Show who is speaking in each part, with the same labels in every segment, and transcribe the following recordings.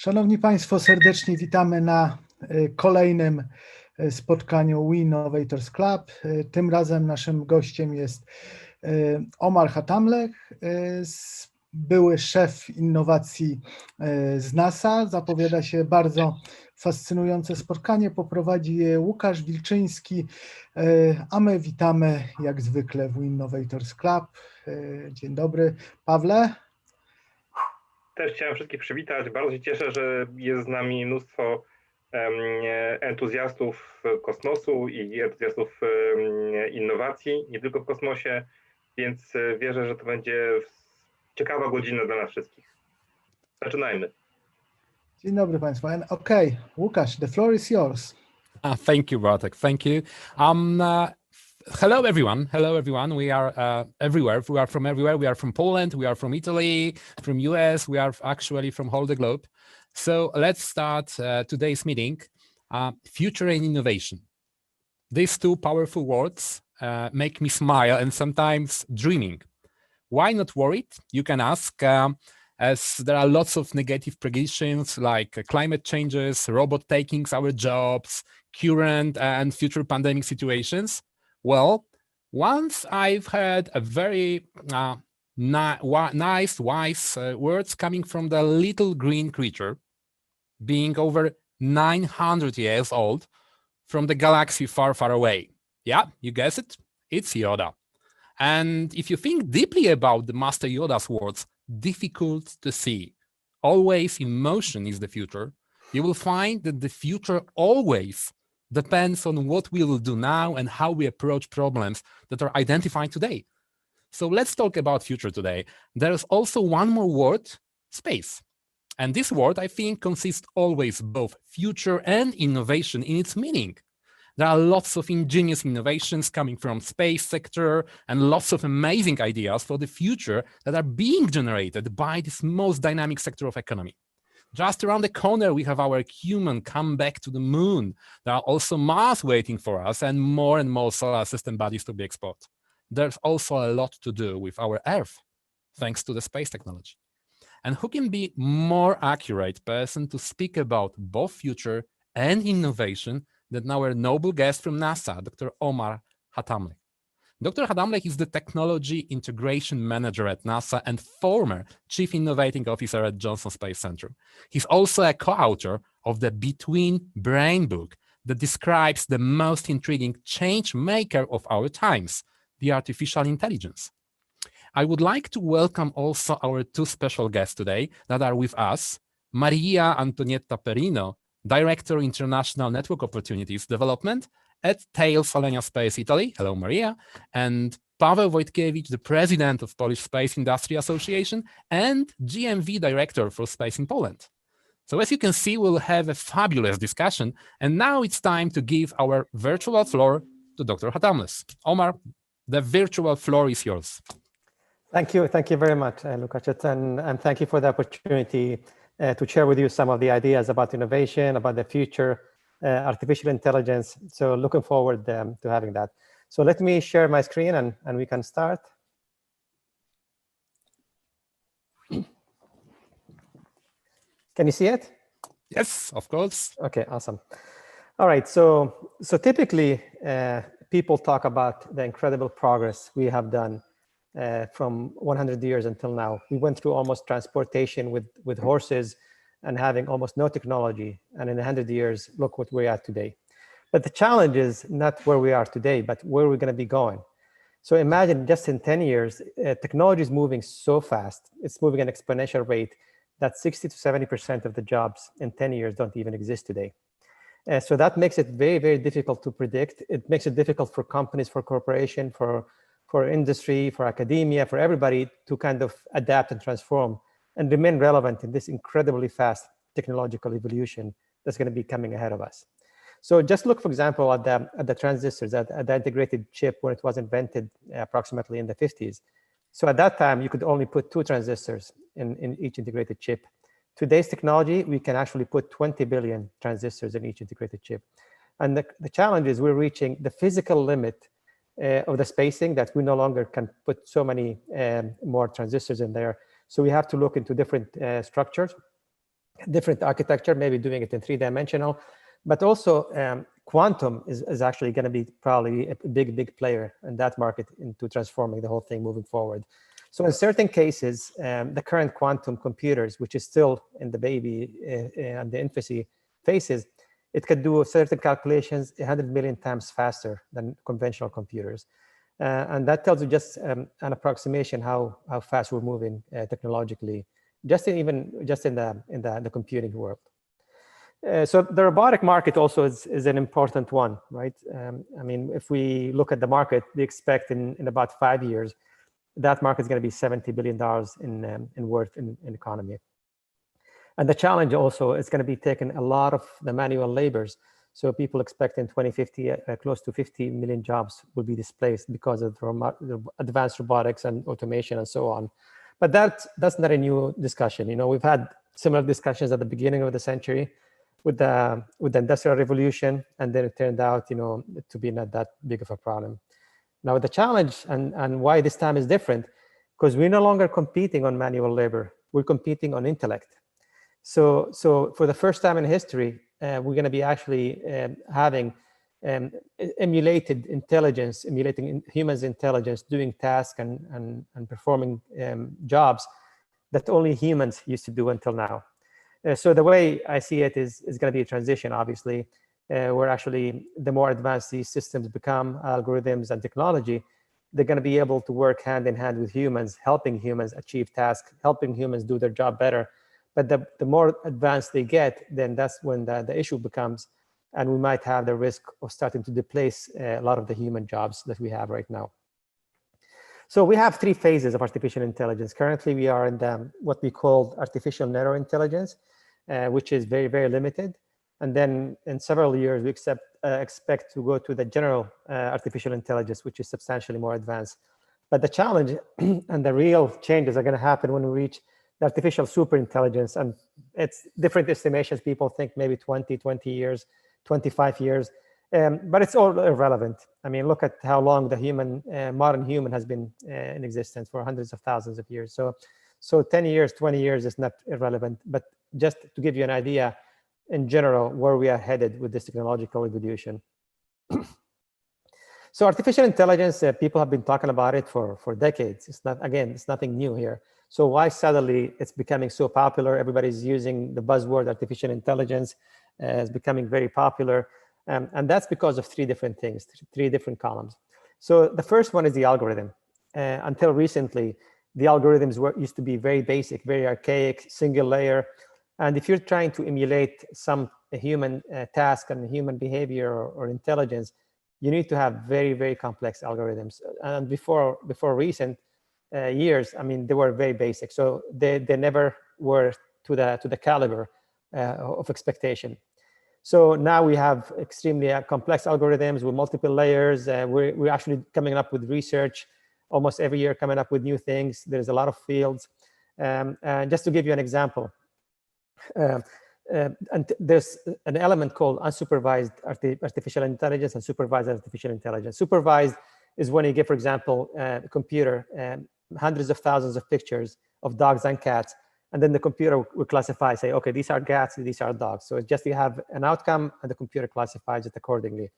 Speaker 1: Szanowni Państwo, serdecznie witamy na kolejnym spotkaniu WeInnovators Club. Tym razem naszym gościem jest Omar Hatamleh, były szef innowacji z NASA. Zapowiada się bardzo fascynujące spotkanie. Poprowadzi je Łukasz Wilczyński, a my witamy jak zwykle w WeInnovators Club. Dzień dobry, Pawle.
Speaker 2: Też chciałem wszystkich przywitać. Bardzo się cieszę, że jest z nami mnóstwo entuzjastów kosmosu i entuzjastów innowacji, nie tylko w kosmosie, więc wierzę, że to będzie ciekawa godzina dla nas wszystkich. Zaczynajmy.
Speaker 1: Dzień dobry Państwu. Okay, Łukasz, the floor is yours.
Speaker 3: Thank you, Bartek. Thank you. Hello, everyone. Hello, everyone. We are everywhere. We are from everywhere. We are from Poland. We are from Italy, from US. We are actually from all the globe. So let's start today's meeting. Future and innovation. These two powerful words make me smile and sometimes dreaming. Why not worried? You can ask, as there are lots of negative predictions like climate changes, robot taking our jobs, current and future pandemic situations. Well, once I've heard a very nice, wise words coming from the little green creature, being over 900 years old, from the galaxy far, far away. Yeah, you guessed it, it's Yoda. And if you think deeply about the Master Yoda's words, difficult to see, always in motion is the future, you will find that the future always depends on what we will do now and how we approach problems that are identified today. So let's talk about future today. There's also one more word, space. And this word, I think, consists always both future and innovation in its meaning. There are lots of ingenious innovations coming from space sector and lots of amazing ideas for the future that are being generated by this most dynamic sector of economy. Just around the corner, we have our human comeback to the moon. There are also Mars waiting for us and more solar system bodies to be explored. There's also a lot to do with our Earth, thanks to the space technology. And who can be more accurate person to speak about both future and innovation than our noble guest from NASA, Dr. Omar Hatamlik. Dr. Hatamlik is the Technology Integration Manager at NASA and former Chief Innovating Officer at Johnson Space Center. He's also a co-author of the BetweenBrains book that describes the most intriguing change maker of our times, the artificial intelligence. I would like to welcome also our two special guests today that are with us, Maria Antonietta Perino, Director International Network Opportunities Development at Thales Alenia Space Italy. Hello, Maria. And Paweł Wojtkiewicz, the President of Polish Space Industry Association and GMV Director for Space in Poland. So as you can see, we'll have a fabulous discussion. And now it's time to give our virtual floor to Dr. Hatamleh. Omar, the virtual floor is yours.
Speaker 4: Thank you very much, Łukasz, and thank you for the opportunity to share with you some of the ideas about innovation, about the future, artificial intelligence. So looking forward to having that. So let me share my screen and we can start. Can you see it?
Speaker 3: Yes, of course.
Speaker 4: Okay, awesome. All right, so typically people talk about the incredible progress we have done from 100 years until now. We went through almost transportation with horses and having almost no technology. And in 100 years, look what we're at today. But the challenge is not where we are today, but where we're going to be going. So imagine just in 10 years, technology is moving so fast. It's moving at an exponential rate that 60 to 70% of the jobs in 10 years don't even exist today. So that makes it very, very difficult to predict. It makes it difficult for companies, for corporations, for industry, for academia, for everybody to kind of adapt and transform and remain relevant in this incredibly fast technological evolution that's going to be coming ahead of us. So just look, for example, at the transistors, at the integrated chip when it was invented approximately in the 50s. So at that time, you could only put 2 transistors in each integrated chip. Today's technology, we can actually put 20 billion transistors in each integrated chip. And the challenge is we're reaching the physical limit of the spacing that we no longer can put so many more transistors in there. So we have to look into different structures. different architecture, maybe doing it in 3-dimensional, but also quantum is actually going to be probably a big player in that market into transforming the whole thing moving forward. So in certain cases, the current quantum computers, which is still in the baby and the infancy phases, it could do certain calculations 100 million times faster than conventional computers. And that tells you just an approximation how fast we're moving technologically, just in the computing world. So the robotic market also is an important one, right? I mean, if we look at the market, we expect in about 5 years, that market is going to be $70 billion in worth in economy. And the challenge also is going to be taking a lot of the manual labors. So people expect in 2050, close to 50 million jobs will be displaced because of the advanced robotics and automation and so on. But that's not a new discussion. You know, we've had similar discussions at the beginning of the century with the Industrial Revolution, and then it turned out, you know, to be not that big of a problem. Now the challenge and why this time is different, because we're no longer competing on manual labor, we're competing on intellect. So for the first time in history, we're going to be actually having emulating humans' intelligence, doing tasks and performing jobs that only humans used to do until now. So the way I see it is going to be a transition, obviously, where actually the more advanced these systems become, algorithms and technology, they're going to be able to work hand in hand with humans, helping humans achieve tasks, helping humans do their job better. But the more advanced they get, then that's when the issue becomes, and we might have the risk of starting to displace a lot of the human jobs that we have right now. So we have 3 phases of artificial intelligence. Currently, we are in what we call artificial narrow intelligence, which is very, very limited. And then in several years, we expect to go to the general artificial intelligence, which is substantially more advanced. But the challenge and the real changes are going to happen when we reach the artificial superintelligence. And it's different estimations. People think maybe 20 years, 25 years. But it's all irrelevant. I mean, look at how long the modern human has been in existence, for hundreds of thousands of years. So 10 years, 20 years is not irrelevant. But just to give you an idea, in general, where we are headed with this technological evolution. So artificial intelligence, people have been talking about it for decades. It's nothing new here. So why suddenly it's becoming so popular? Everybody's using the buzzword artificial intelligence. It's becoming very popular. And that's because of 3 different things, 3 different columns. So the first one is the algorithm. Until recently, the algorithms used to be very basic, very archaic, single layer. And if you're trying to emulate a human task and human behavior or intelligence, you need to have very, very complex algorithms. And before recent years, I mean, they were very basic. So they never were to the caliber of expectation. So now we have extremely complex algorithms with multiple layers. We're actually coming up with research almost every year, coming up with new things. There's a lot of fields. And just to give you an example, and there's an element called unsupervised artificial intelligence and supervised artificial intelligence. Supervised is when you give, for example, a computer hundreds of thousands of pictures of dogs and cats, and then the computer will classify, say, okay, these are cats, these are dogs. So it's just you have an outcome, and the computer classifies it accordingly.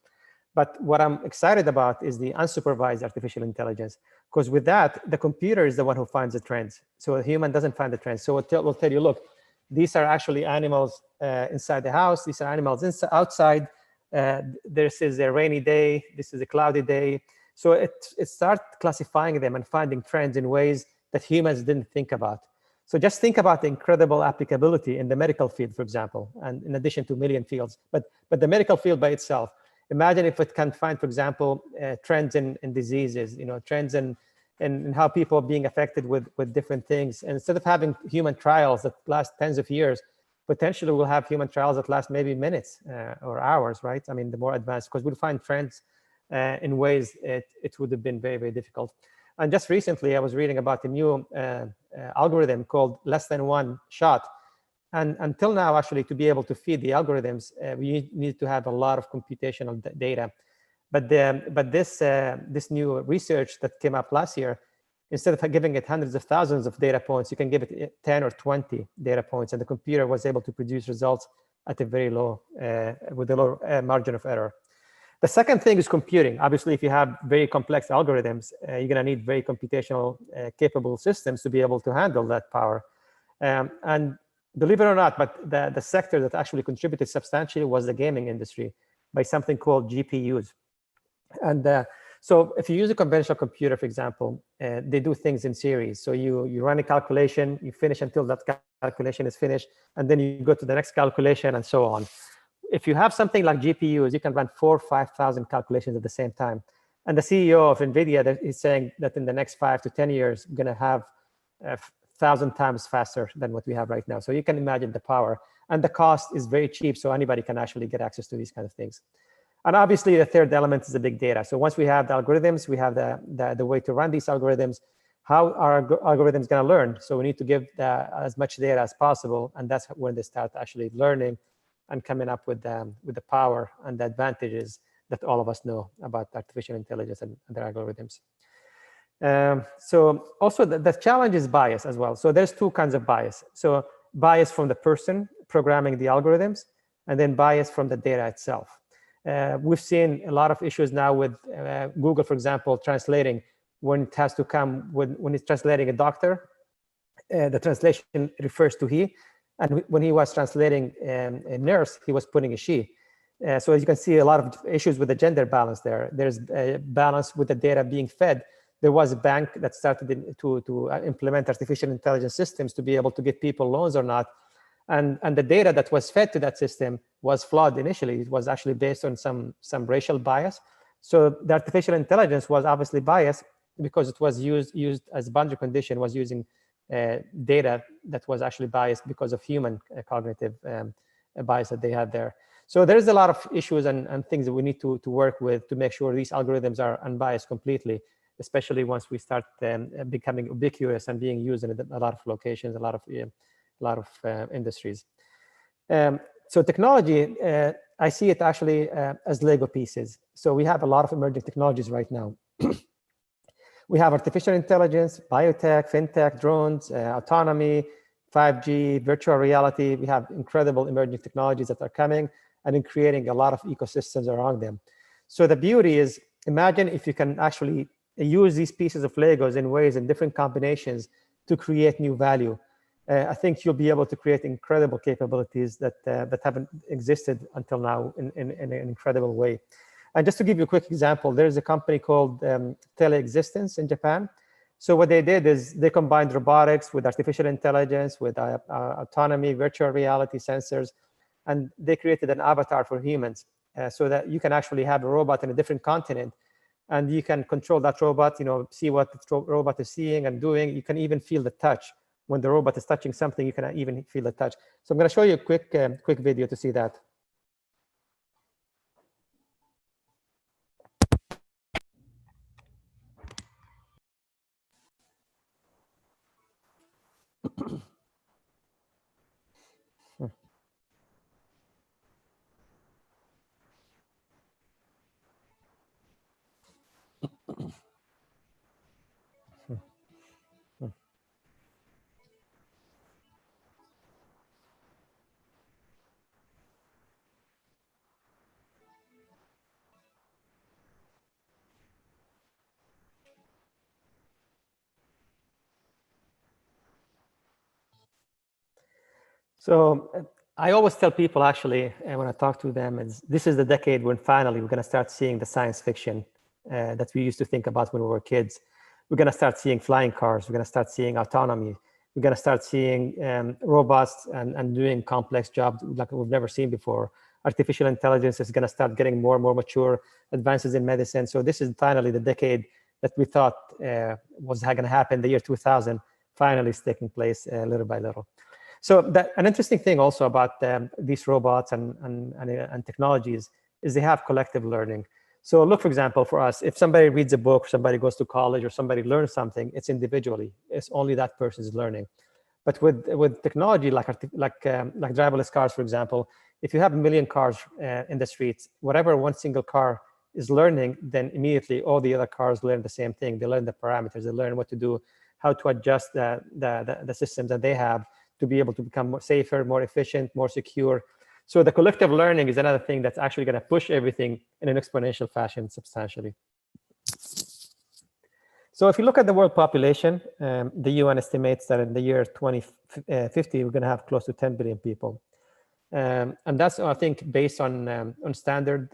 Speaker 4: But what I'm excited about is the unsupervised artificial intelligence, because with that, the computer is the one who finds the trends. So a human doesn't find the trends. So it will tell you, look, these are actually animals inside the house. These are animals outside. This is a rainy day. This is a cloudy day. So it starts classifying them and finding trends in ways that humans didn't think about. So just think about the incredible applicability in the medical field, for example, and in addition to a million fields. But the medical field by itself, imagine if it can find, for example, trends in diseases, trends in how people are being affected with different things. And instead of having human trials that last tens of years, potentially we'll have human trials that last maybe minutes or hours, right? I mean, the more advanced, because we'll find trends in ways it would have been very, very difficult. And just recently, I was reading about a new algorithm called less than one shot. And until now, actually, to be able to feed the algorithms, we need to have a lot of computational data. But this new research that came up last year, Instead of giving it hundreds of thousands of data points, you can give it 10 or 20 data points, and the computer was able to produce results at a very low, with a low margin of error. The second thing is computing. Obviously, if you have very complex algorithms, you're going to need very computational capable systems to be able to handle that power. And believe it or not, but the sector that actually contributed substantially was the gaming industry by something called GPUs. And so if you use a conventional computer, for example, they do things in series. So you run a calculation, you finish until that calculation is finished, and then you go to the next calculation and so on. If you have something like GPUs, you can run 4,000 or 5,000 calculations at the same time. And the CEO of NVIDIA is saying that in the next 5 to 10 years, we're going to have 1,000 times faster than what we have right now. So you can imagine the power. And the cost is very cheap, so anybody can actually get access to these kind of things. And obviously, the third element is the big data. So once we have the algorithms, we have the way to run these algorithms. How are algorithms going to learn? So we need to give as much data as possible, and that's when they start actually learning and coming up with the power and the advantages that all of us know about artificial intelligence and their algorithms. So also the challenge is bias as well. So there's two kinds of bias. So bias from the person programming the algorithms, and then bias from the data itself. We've seen a lot of issues now with Google, for example, translating when it has to come when it's translating a doctor, the translation refers to he, and when he was translating a nurse, he was putting a she. So as you can see, a lot of issues with the gender balance there. There's a balance with the data being fed. There was a bank that started to implement artificial intelligence systems to be able to give people loans or not. And the data that was fed to that system was flawed initially. It was actually based on some racial bias. So the artificial intelligence was obviously biased because it was used as a boundary condition, was using data that was actually biased because of human cognitive bias that they had there. So there's a lot of issues and things that we need to work with to make sure these algorithms are unbiased completely, especially once we start becoming ubiquitous and being used in a lot of locations, a lot of industries. So technology, I see it actually as Lego pieces. So we have a lot of emerging technologies right now. We have artificial intelligence, biotech, fintech, drones, autonomy, 5G, virtual reality. We have incredible emerging technologies that are coming and in creating a lot of ecosystems around them. So the beauty is, imagine if you can actually use these pieces of Legos in ways in different combinations to create new value. I think you'll be able to create incredible capabilities that haven't existed until now in an incredible way. And just to give you a quick example, there's a company called Teleexistence in Japan. So what they did is they combined robotics with artificial intelligence, with autonomy, virtual reality sensors, and they created an avatar for humans so that you can actually have a robot in a different continent, and you can control that robot, see what the robot is seeing and doing. You can even feel the touch. When the robot is touching something, you can even feel the touch. So I'm going to show you a quick video to see that. So I always tell people, actually, when I talk to them, this is the decade when finally we're going to start seeing the science fiction that we used to think about when we were kids. We're going to start seeing flying cars. We're going to start seeing autonomy. We're going to start seeing robots and doing complex jobs like we've never seen before. Artificial intelligence is going to start getting more and more mature, advances in medicine. So this is finally the decade that we thought was going to happen. The year 2000 finally is taking place little by little. So an interesting thing also about these robots and technologies is they have collective learning. So look, for example, for us, if somebody reads a book, somebody goes to college, or somebody learns something, it's individually. It's only that person's learning. But with technology like driverless cars, for example, if you have 1 million cars in the streets, whatever one single car is learning, then immediately all the other cars learn the same thing. They learn the parameters, they learn what to do, how to adjust the systems that they have to be able to become more safer, more efficient, more secure. So the collective learning is another thing that's actually going to push everything in an exponential fashion substantially. So if you look at the world population, the UN estimates that in the year 2050, we're going to have close to 10 billion people. And that's, I think, based on standard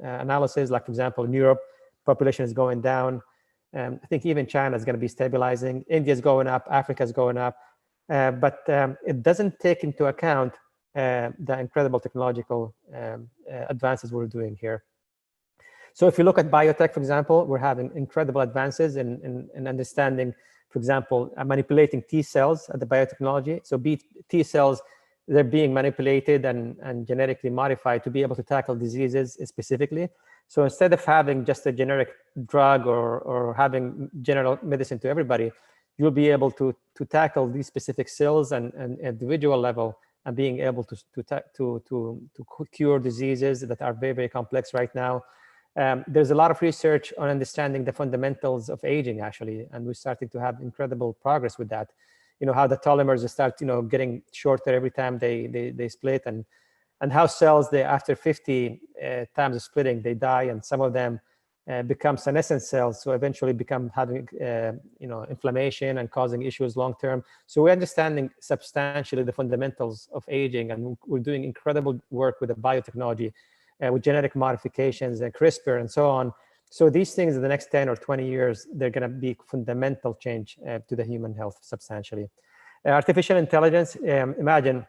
Speaker 4: analysis, like, for example, in Europe, population is going down. I think even China is going to be stabilizing. India is going up. Africa is going up. But it doesn't take into account the incredible technological advances we're doing here. So if you look at biotech, for example, we're having incredible advances in understanding, for example, manipulating T cells at the biotechnology. So T cells, they're being manipulated and genetically modified to be able to tackle diseases specifically. So instead of having just a generic drug or having general medicine to everybody, you'll be able to tackle these specific cells and individual level, and being able to cure diseases that are very, very complex right now. There's a lot of research on understanding the fundamentals of aging, actually, and we're starting to have incredible progress with that. How the telomeres start, getting shorter every time they split, and how cells, after 50 times of splitting, they die, and some of them become senescent cells, so eventually become having inflammation and causing issues long term. So we're understanding substantially the fundamentals of aging, and we're doing incredible work with the biotechnology, with genetic modifications and CRISPR and so on. So these things in the next 10 or 20 years, they're going to be fundamental change to the human health substantially. Artificial intelligence, imagine,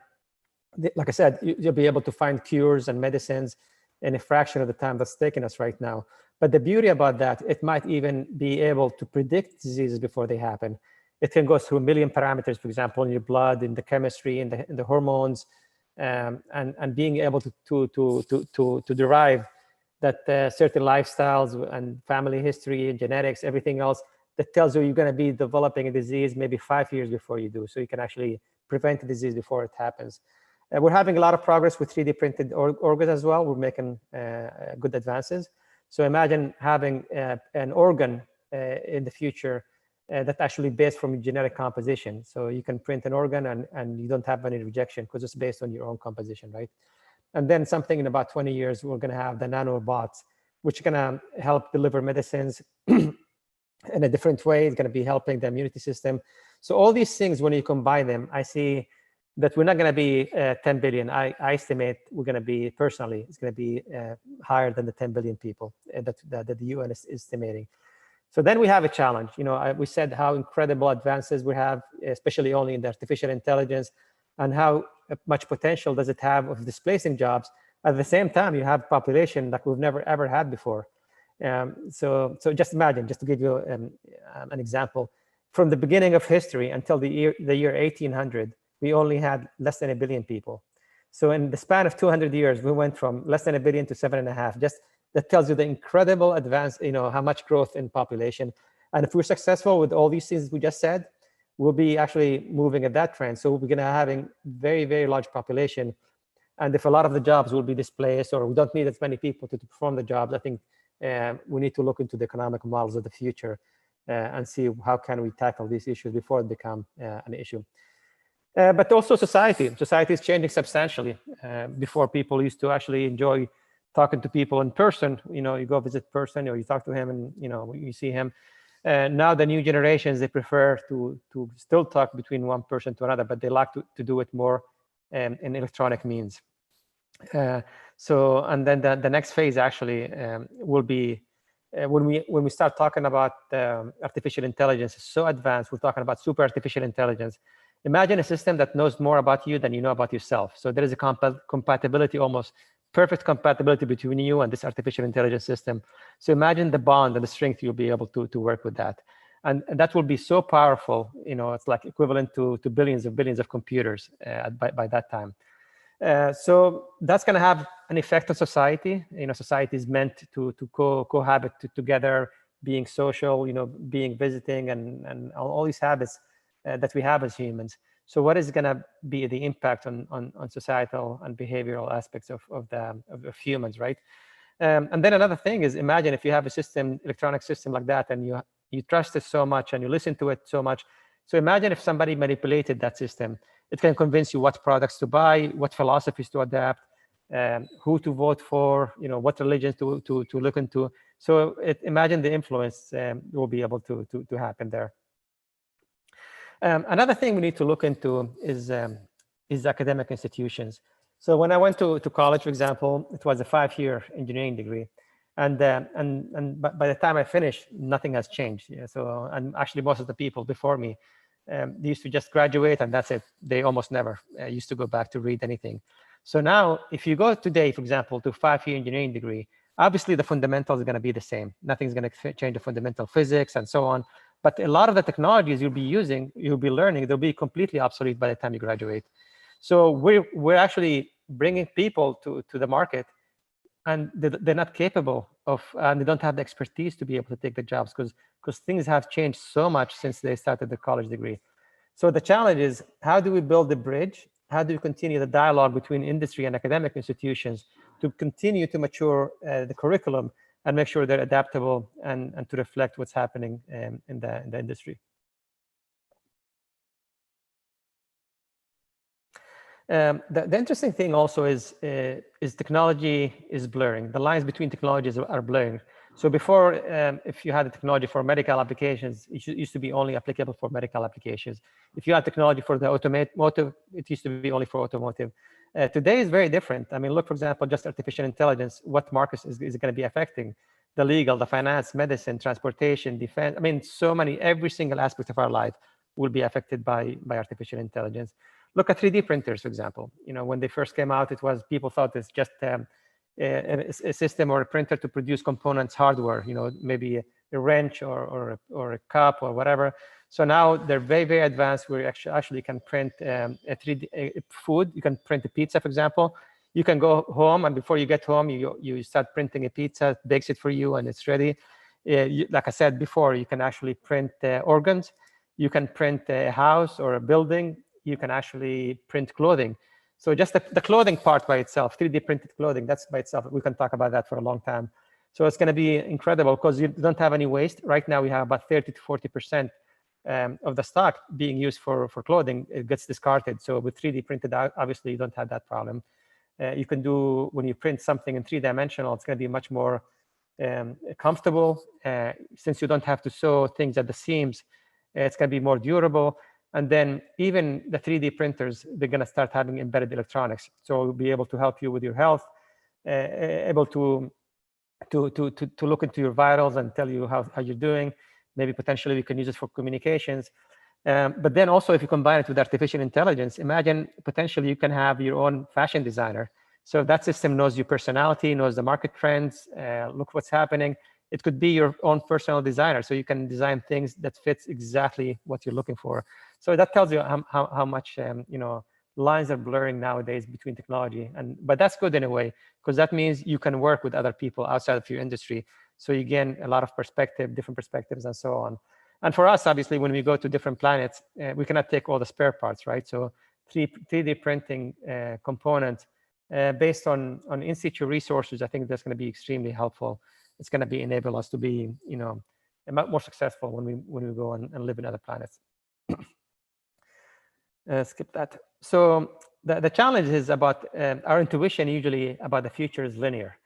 Speaker 4: like I said, you'll be able to find cures and medicines in a fraction of the time that's taking us right now. But the beauty about that, it might even be able to predict diseases before they happen. It can go through a million parameters, for example, in your blood, in the chemistry, in the hormones, and being able to derive that certain lifestyles and family history and genetics, everything else that tells you you're going to be developing a disease maybe 5 years before you do. So you can actually prevent the disease before it happens. We're having a lot of progress with 3D printed organs as well. We're making good advances. So imagine having an organ in the future that's actually based from genetic composition. So you can print an organ and you don't have any rejection because it's based on your own composition, right? And then something in about 20 years, we're going to have the nanobots, which are going to help deliver medicines in a different way. It's going to be helping the immunity system. So all these things, when you combine them, I see that we're not going to be 10 billion. I estimate we're going to be, personally, it's going to be higher than the 10 billion people that the UN is estimating. So then we have a challenge. We said how incredible advances we have, especially only in the artificial intelligence, and how much potential does it have of displacing jobs. At the same time, you have population that we've never ever had before. So just imagine, just to give you an example, from the beginning of history until the year 1800, we only had less than 1 billion people. So in the span of 200 years, we went from less than 1 billion to 7.5. Just that tells you the incredible advance, how much growth in population. And if we're successful with all these things we just said, we'll be actually moving at that trend. So we're going to having very, very large population. And if a lot of the jobs will be displaced, or we don't need as many people to perform the jobs, I think we need to look into the economic models of the future and see how can we tackle these issues before it become an issue. But also society. Society is changing substantially. Before, people used to actually enjoy talking to people in person. You go visit person, or you talk to him, and you see him. Now the new generations, they prefer to still talk between one person to another, but they like to do it more in electronic means. And then the next phase actually will be when we start talking about artificial intelligence. It's so advanced. We're talking about super artificial intelligence. Imagine a system that knows more about you than you know about yourself. So there is a compatibility, almost perfect compatibility between you and this artificial intelligence system. So imagine the bond and the strength you'll be able to work with that. And that will be so powerful, it's like equivalent to billions of computers by that time. So that's going to have an effect on society. Society is meant to cohabit together, being social, being visiting, and all these habits that we have as humans. So what is going to be the impact on societal and behavioral aspects of humans, right? And then another thing is, imagine if you have a system, electronic system like that, and you trust it so much and you listen to it so much. So imagine if somebody manipulated that system. It can convince you what products to buy, what philosophies to adapt, who to vote for, what religions to look into. So imagine the influence will be able to happen there. Another thing we need to look into is academic institutions. So when I went to college, for example, it was a 5-year engineering degree. And by the time I finished, nothing has changed. Yeah, so, and actually most of the people before me, they used to just graduate and that's it. They almost never used to go back to read anything. So now, if you go today, for example, to a 5-year engineering degree, obviously the fundamentals are going to be the same. Nothing's going to change the fundamental physics and so on. But a lot of the technologies you'll be using, you'll be learning, they'll be completely obsolete by the time you graduate. So we're actually bringing people to the market, and they're not capable of, and they don't have the expertise to be able to take the jobs because things have changed so much since they started the college degree. So the challenge is, how do we build the bridge? How do we continue the dialogue between industry and academic institutions to continue to mature the curriculum and make sure they're adaptable and to reflect what's happening in the industry? The interesting thing also is technology is blurring. The lines between technologies are blurring. So before, if you had a technology for medical applications, it used to be only applicable for medical applications. If you had technology for the automotive, it used to be only for automotive. Today is very different. I mean, look, for example, just artificial intelligence, what markets is it going to be affecting? The legal, the finance, medicine, transportation, defense. I mean, so many, every single aspect of our life will be affected by artificial intelligence. Look at 3D printers, for example. When they first came out, people thought it's just a system or a printer to produce components, hardware, maybe a wrench or a cup or whatever. So now they're very, very advanced. We actually can print a 3D food. You can print a pizza, for example. You can go home, and before you get home, you start printing a pizza, it bakes it for you, and it's ready. Like I said before, you can actually print organs. You can print a house or a building. You can actually print clothing. So just the clothing part by itself, 3D printed clothing, that's by itself. We can talk about that for a long time. So it's going to be incredible because you don't have any waste. Right now, we have about 30 to 40% of the stock being used for clothing. It gets discarded. So with 3D printed, obviously, you don't have that problem. You can do, when you print something in 3-dimensional, it's going to be much more comfortable. Since you don't have to sew things at the seams, it's going to be more durable. And then even the 3D printers, they're going to start having embedded electronics. So we'll be able to help you with your health, able to look into your vitals and tell you how you're doing. Maybe potentially we can use it for communications. But then also, if you combine it with artificial intelligence, imagine potentially you can have your own fashion designer. So that system knows your personality, knows the market trends, look what's happening. It could be your own personal designer. So you can design things that fits exactly what you're looking for. So that tells you how much lines are blurring nowadays between technology. But that's good in a way, because that means you can work with other people outside of your industry. So you gain a lot of different perspectives and so on. And for us, obviously, when we go to different planets, we cannot take all the spare parts, right? So 3D printing components based on in-situ resources, I think that's going to be extremely helpful. It's going to enable us to be, more successful when we go and live in other planets. Skip that. So the challenge is about our intuition usually about the future is linear.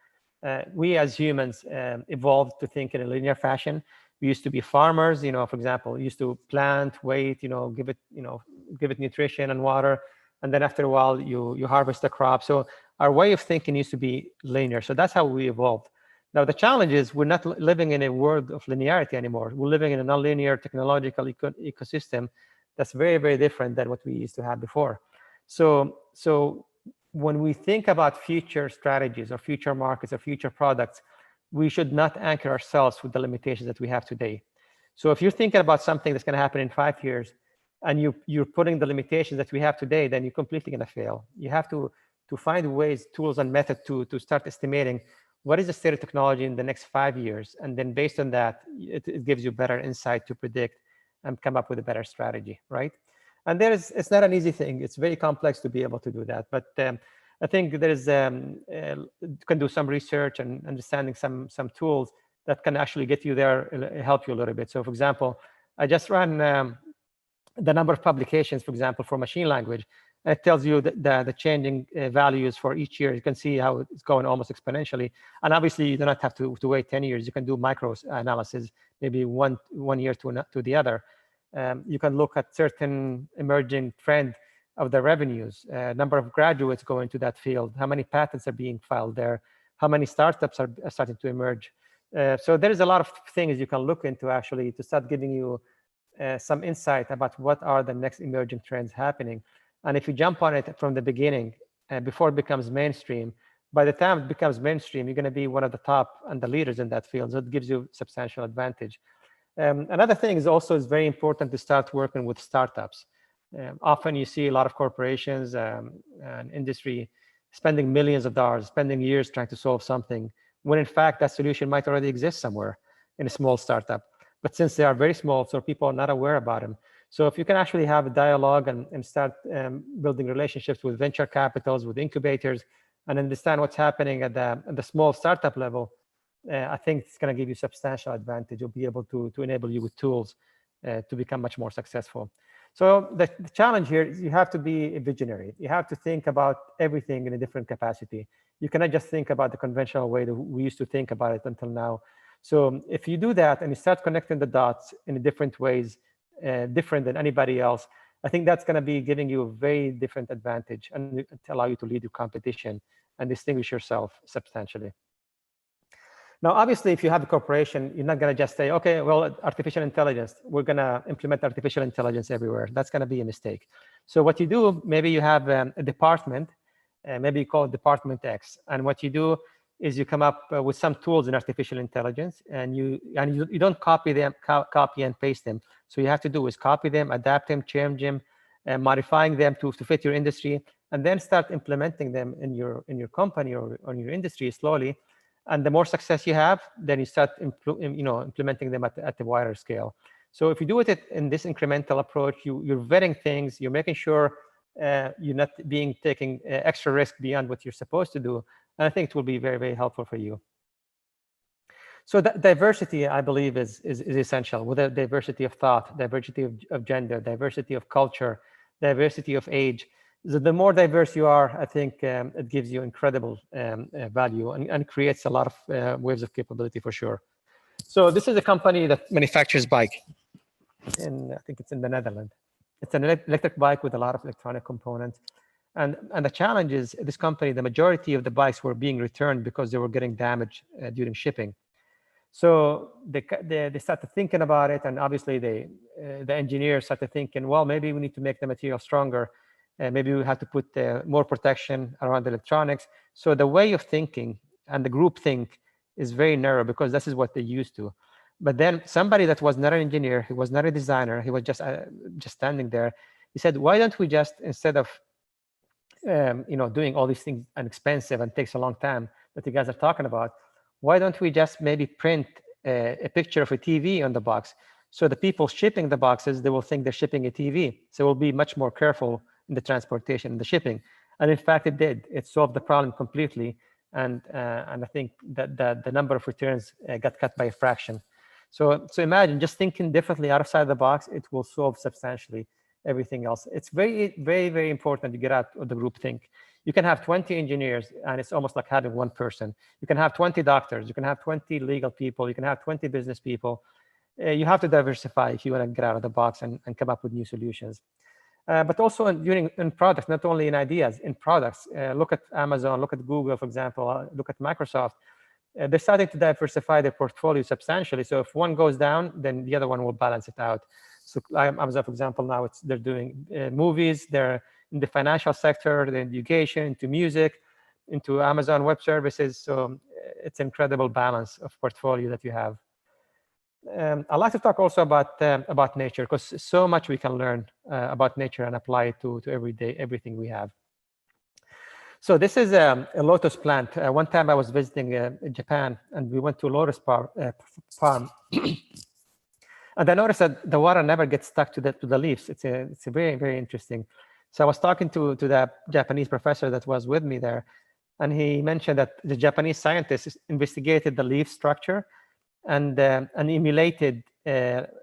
Speaker 4: We as humans evolved to think in a linear fashion. We used to be farmers, for example, we used to plant, wait, give it nutrition and water, and then after a while you harvest the crop. So our way of thinking used to be linear. So that's how we evolved. Now the challenge is we're not living in a world of linearity anymore. We're living in a nonlinear technological ecosystem that's very, very different than what we used to have before. So when we think about future strategies or future markets or future products, we should not anchor ourselves with the limitations that we have today. So if you're thinking about something that's going to happen in 5 years and you're putting the limitations that we have today, then you're completely going to fail. You have to find ways, tools, and methods to start estimating what is the state of technology in the next 5 years. And then based on that, it gives you better insight to predict and come up with a better strategy, right? And it's not an easy thing. It's very complex to be able to do that. But I think there is you can do some research and understanding some tools that can actually get you there, help you a little bit. So, for example, I just ran the number of publications, for example, for machine language. It tells you the changing values for each year. You can see how it's going almost exponentially. And obviously, you do not have to wait 10 years. You can do micro analysis, maybe one year to the other. You can look at certain emerging trend of the revenues, number of graduates go into that field, how many patents are being filed there, how many startups are starting to emerge. So there is a lot of things you can look into actually to start giving you some insight about what are the next emerging trends happening. And if you jump on it from the beginning, before it becomes mainstream, by the time it becomes mainstream, you're going to be one of the top and the leaders in that field. So it gives you substantial advantage. Another thing is also it's very important to start working with startups. Often you see a lot of corporations and industry spending millions of dollars, spending years trying to solve something, when in fact that solution might already exist somewhere in a small startup. But since they are very small, so people are not aware about them. So if you can actually have a dialogue and start building relationships with venture capitals, with incubators, and understand what's happening at the small startup level, I think it's going to give you substantial advantage. You'll be able to enable you with tools to become much more successful. So the challenge here is you have to be a visionary. You have to think about everything in a different capacity. You cannot just think about the conventional way that we used to think about it until now. So if you do that and you start connecting the dots in different ways, different than anybody else, I think that's going to be giving you a very different advantage and to allow you to lead your competition and distinguish yourself substantially. Now, obviously, if you have a corporation, you're not going to just say, okay, well, artificial intelligence, we're going to implement artificial intelligence everywhere. That's going to be a mistake. So what you do, maybe you have a department, maybe you call it Department X. And what you do is you come up with some tools in artificial intelligence, and you don't copy them, copy and paste them. So you have to do is copy them, adapt them, change them, modifying them to fit your industry, and then start implementing them in your company or in your industry slowly. And the more success you have, then you start implementing them at a wider scale. So if you do it in this incremental approach, you're vetting things, you're making sure you're not taking extra risk beyond what you're supposed to do. And I think it will be very, very helpful for you. So diversity, I believe, is essential. With a diversity of thought, diversity of gender, diversity of culture, diversity of age. The more diverse you are, I think it gives you incredible value and creates a lot of waves of capability for sure. So this is a company that manufactures bike, and I think it's in the Netherlands. It's an electric bike with a lot of electronic components. And the challenge is this company, the majority of the bikes were being returned because they were getting damaged during shipping. So they started thinking about it, and obviously the engineers started thinking, well, maybe we need to make the material stronger. Maybe we have to put more protection around the electronics. So the way of thinking and the group think is very narrow because this is what they used to. But then somebody that was not an engineer, he was not a designer, he was just standing there. He said, why don't we just, instead of doing all these things and expensive and takes a long time that you guys are talking about, why don't we just maybe print a picture of a TV on the box? So the people shipping the boxes, they will think they're shipping a TV. So we'll be much more careful in the transportation and the shipping. And in fact, it did. It solved the problem completely. And I think that the number of returns got cut by a fraction. So imagine just thinking differently outside the box, it will solve substantially everything else. It's very, very, very important to get out of the group think. You can have 20 engineers, and it's almost like having one person. You can have 20 doctors. You can have 20 legal people. You can have 20 business people. You have to diversify if you want to get out of the box and come up with new solutions. But also in products, not only in ideas, in products. Look at Amazon, look at Google, for example, look at Microsoft. They're starting to diversify their portfolio substantially. So if one goes down, then the other one will balance it out. So Amazon, for example, now they're doing movies, they're in the financial sector, they're in education, into music, into Amazon Web Services. So it's an incredible balance of portfolio that you have. I'd like to talk also about nature, because so much we can learn about nature and apply it to everything we have. So this is a lotus plant. One time I was visiting Japan, and we went to a lotus farm. And I noticed that the water never gets stuck to the leaves. It's a very, very interesting. So I was talking to the Japanese professor that was with me there, and he mentioned that the Japanese scientists investigated the leaf structure and emulated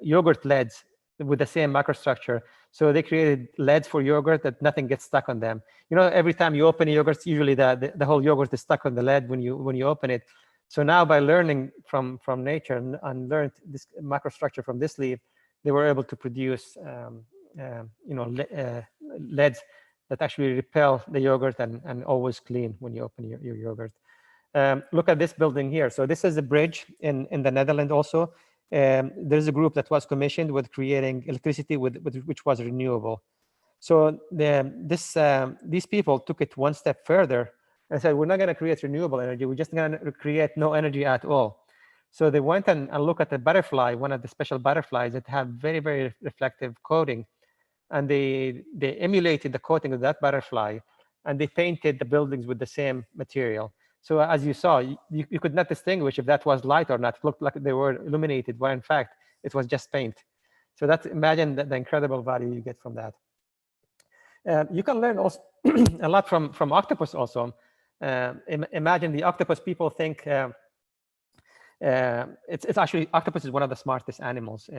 Speaker 4: yogurt leads with the same microstructure. So they created leads for yogurt that nothing gets stuck on them. You know, every time you open a yogurt, usually the whole yogurt is stuck on the lead when you open it. So now by learning from nature and learned this microstructure from this leaf, they were able to produce leads that actually repel the yogurt and always clean when you open your yogurt. Look at this building here. So this is a bridge in the Netherlands also. There's a group that was commissioned with creating electricity which was renewable. So these people took it one step further and said, we're not going to create renewable energy. We're just going to create no energy at all. So they went and looked at the butterfly, one of the special butterflies that have very, very reflective coating. And they emulated the coating of that butterfly, and they painted the buildings with the same material. So as you saw, you could not distinguish if that was light or not. It looked like they were illuminated, but in fact, it was just paint. So imagine the incredible value you get from that. You can learn also a lot from octopus also. Imagine the octopus. People think it's actually, octopus is one of the smartest animals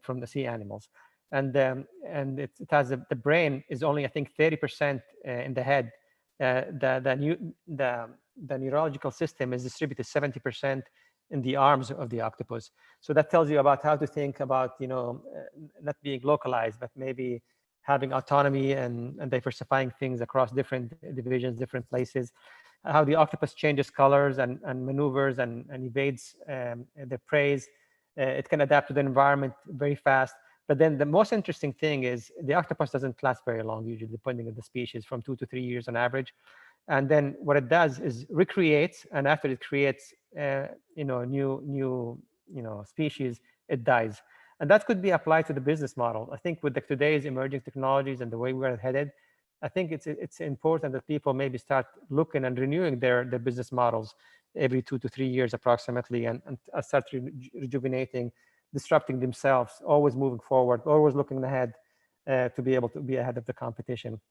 Speaker 4: from the sea animals. And it has the brain is only, I think, 30% in the head. The neurological system is distributed 70% in the arms of the octopus. So that tells you about how to think about, not being localized, but maybe having autonomy and diversifying things across different divisions, different places. How the octopus changes colors and maneuvers and evades the prey. It can adapt to the environment very fast. But then the most interesting thing is the octopus doesn't last very long, usually, depending on the species, from 2 to 3 years on average. And then what it does is recreates, and after it creates, new species, it dies. And that could be applied to the business model. I think with today's emerging technologies and the way we're headed, I think it's important that people maybe start looking and renewing their business models every 2 to 3 years approximately, and start rejuvenating, disrupting themselves, always moving forward, always looking ahead to be able to be ahead of the competition.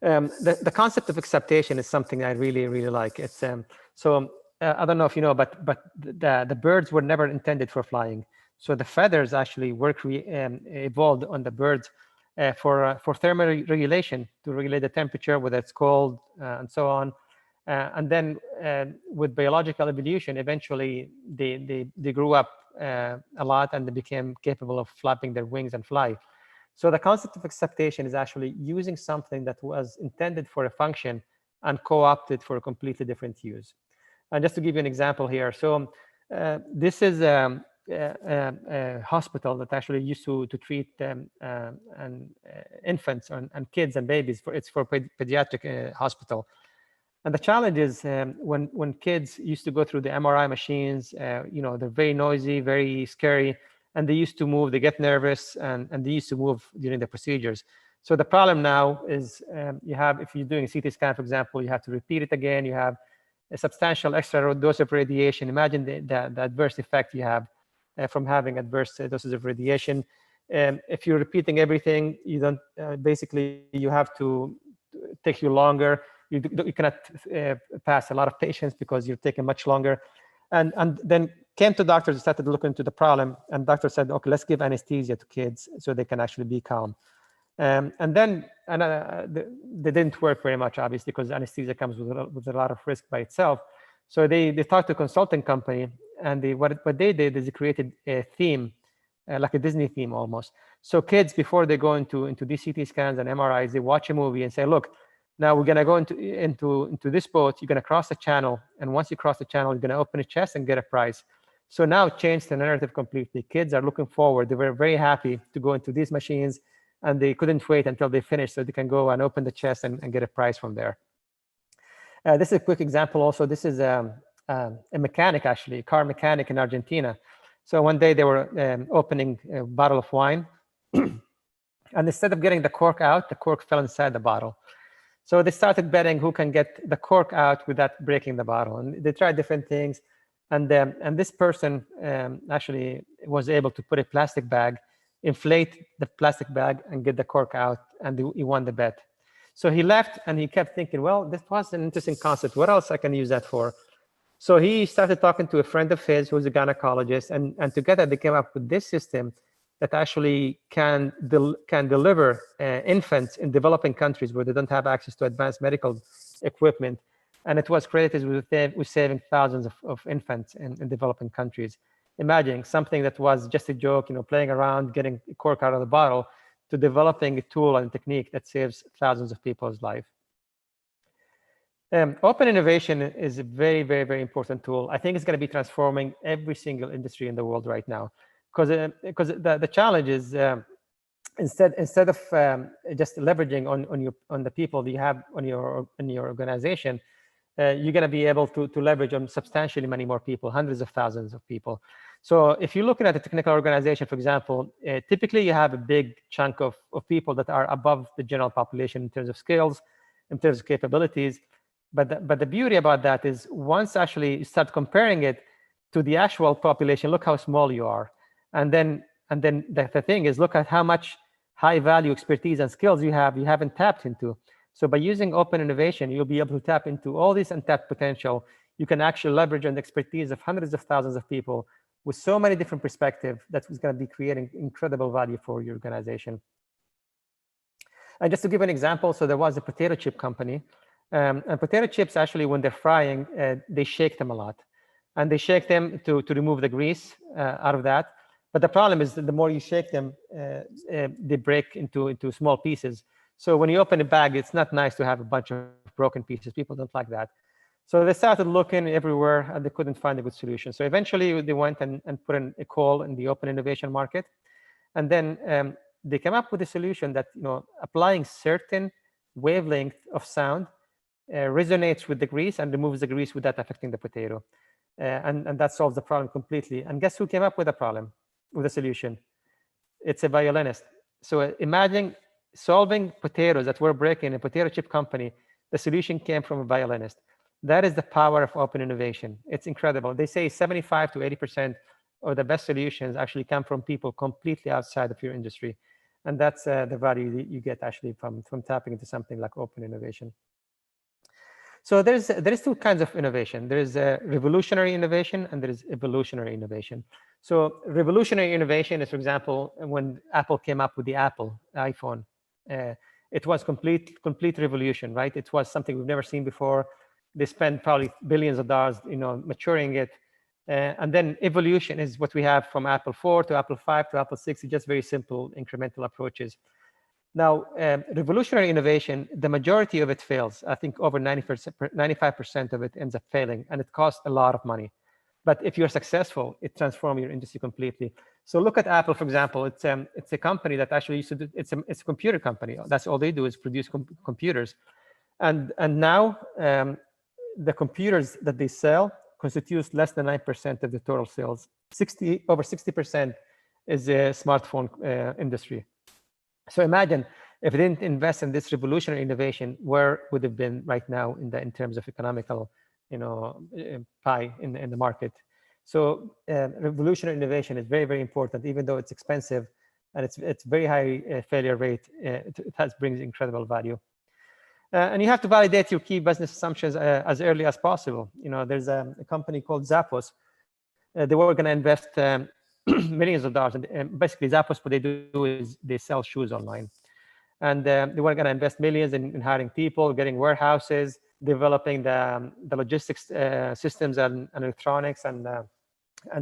Speaker 4: The concept of acceptation is something I really, really like. It's I don't know if you know, but the birds were never intended for flying. So the feathers actually were evolved on the birds for thermal regulation, to regulate the temperature, whether it's cold and so on. And then with biological evolution, eventually they grew up a lot, and they became capable of flapping their wings and fly. So the concept of acceptation is actually using something that was intended for a function and co-opted for a completely different use. And just to give you an example here, so this is a hospital that actually used to treat infants and kids and babies. It's for pediatric hospital. And the challenge is when kids used to go through the MRI machines, they're very noisy, very scary, and they used to move, they get nervous, and they used to move during the procedures. So the problem now is if you're doing a CT scan, for example, you have to repeat it again. You have a substantial extra dose of radiation. Imagine the adverse effect you have from having adverse doses of radiation. If you're repeating everything, you don't, basically you have to take you longer. You cannot pass a lot of patients because you're taking much longer. And then came to doctors and started looking into the problem. And doctors said, okay, let's give anesthesia to kids so they can actually be calm. They didn't work very much, obviously, because anesthesia comes with a lot of risk by itself. So they talked to a consulting company, and what they did is they created a theme, like a Disney theme almost. So kids, before they go into these CT scans and MRIs, they watch a movie and say, look, now we're going to go into this boat. You're going to cross the channel. And once you cross the channel, you're going to open a chest and get a prize. So now it changed the narrative completely. Kids are looking forward. They were very happy to go into these machines, and they couldn't wait until they finished so they can go and open the chest and get a prize from there. This is a quick example also. This is a mechanic, actually, a car mechanic in Argentina. So one day they were opening a bottle of wine. And instead of getting the cork out, the cork fell inside the bottle. So they started betting who can get the cork out without breaking the bottle. And they tried different things. And this person actually was able to put a plastic bag inflate the plastic bag and get the cork out, and he won the bet. So he left, and he kept thinking, well, this was an interesting concept. What else I can use that for? So he started talking to a friend of his who's a gynecologist, and together they came up with this system that actually can deliver infants in developing countries where they don't have access to advanced medical equipment. And it was credited with saving thousands of infants in developing countries. Imagine something that was just a joke, playing around, getting a cork out of the bottle, to developing a tool and technique that saves thousands of people's lives. Open innovation is a very, very, very important tool. I think it's going to be transforming every single industry in the world right now, because the challenge is instead of just leveraging on the people that you have on your organization, you're going to be able to leverage on substantially many more people, hundreds of thousands of people. So if you're looking at a technical organization, for example, typically you have a big chunk of people that are above the general population in terms of skills, in terms of capabilities. But the beauty about that is once actually you start comparing it to the actual population, look how small you are. And then the thing is, look at how much high value expertise and skills you haven't tapped into. So by using open innovation, you'll be able to tap into all this untapped potential. You can actually leverage on the expertise of hundreds of thousands of people with so many different perspectives that is going to be creating incredible value for your organization. And just to give an example, so there was a potato chip company. And potato chips, actually, when they're frying, they shake them a lot. And they shake them to remove the grease out of that. But the problem is that the more you shake them, they break into small pieces. So when you open a bag, it's not nice to have a bunch of broken pieces. People don't like that. So they started looking everywhere, and they couldn't find a good solution. So eventually, they went and put in a call in the open innovation market. And then they came up with a solution that, applying certain wavelength of sound resonates with the grease and removes the grease without affecting the potato. And that solves the problem completely. And guess who came up with a solution? It's a violinist. So imagine solving potatoes that were breaking in a potato chip company. The solution came from a violinist. That is the power of open innovation. It's incredible. They say 75 to 80% of the best solutions actually come from people completely outside of your industry. And that's the value that you get actually from tapping into something like open innovation. So there is two kinds of innovation. There is revolutionary innovation and there is evolutionary innovation. So revolutionary innovation is, for example, when Apple came up with the iPhone. It was complete revolution, right? It was something we've never seen before. They spent probably billions of dollars, maturing it. And then evolution is what we have from Apple 4 to Apple 5 to Apple 6. It's just very simple incremental approaches. Now, revolutionary innovation, the majority of it fails. I think over 95% of it ends up failing, and it costs a lot of money. But if you're successful, it transforms your industry completely. So look at Apple, for example. It's a company that actually used to do, it's a computer company. That's all they do is produce computers. And now the computers that they sell constitutes less than 9% of the total sales. Over 60% is the smartphone industry. So imagine if they didn't invest in this revolutionary innovation, where would it have been right now in terms of economical, pie in the market? So revolutionary innovation is very, very important, even though it's expensive and it's very high failure rate. It brings incredible value. And you have to validate your key business assumptions as early as possible. There's a company called Zappos. They were going to invest millions of dollars. And basically, Zappos, what they do is they sell shoes online. And they were going to invest millions in hiring people, getting warehouses, developing the logistics systems and electronics and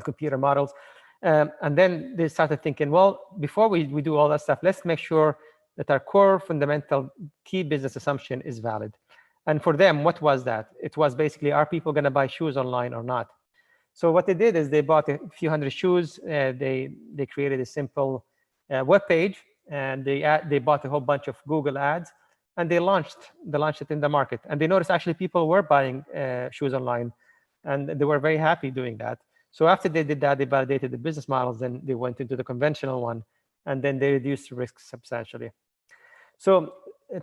Speaker 4: computer models. And then they started thinking, well, before we do all that stuff, let's make sure that our core fundamental key business assumption is valid. And for them, what was that? It was basically, are people going to buy shoes online or not? So what they did is they bought a few hundred shoes. They created a simple web page, and they bought a whole bunch of Google ads, and they launched it in the market. And they noticed actually people were buying shoes online, and they were very happy doing that. So after they did that, they validated the business models, then they went into the conventional one, and then they reduced the risk substantially. So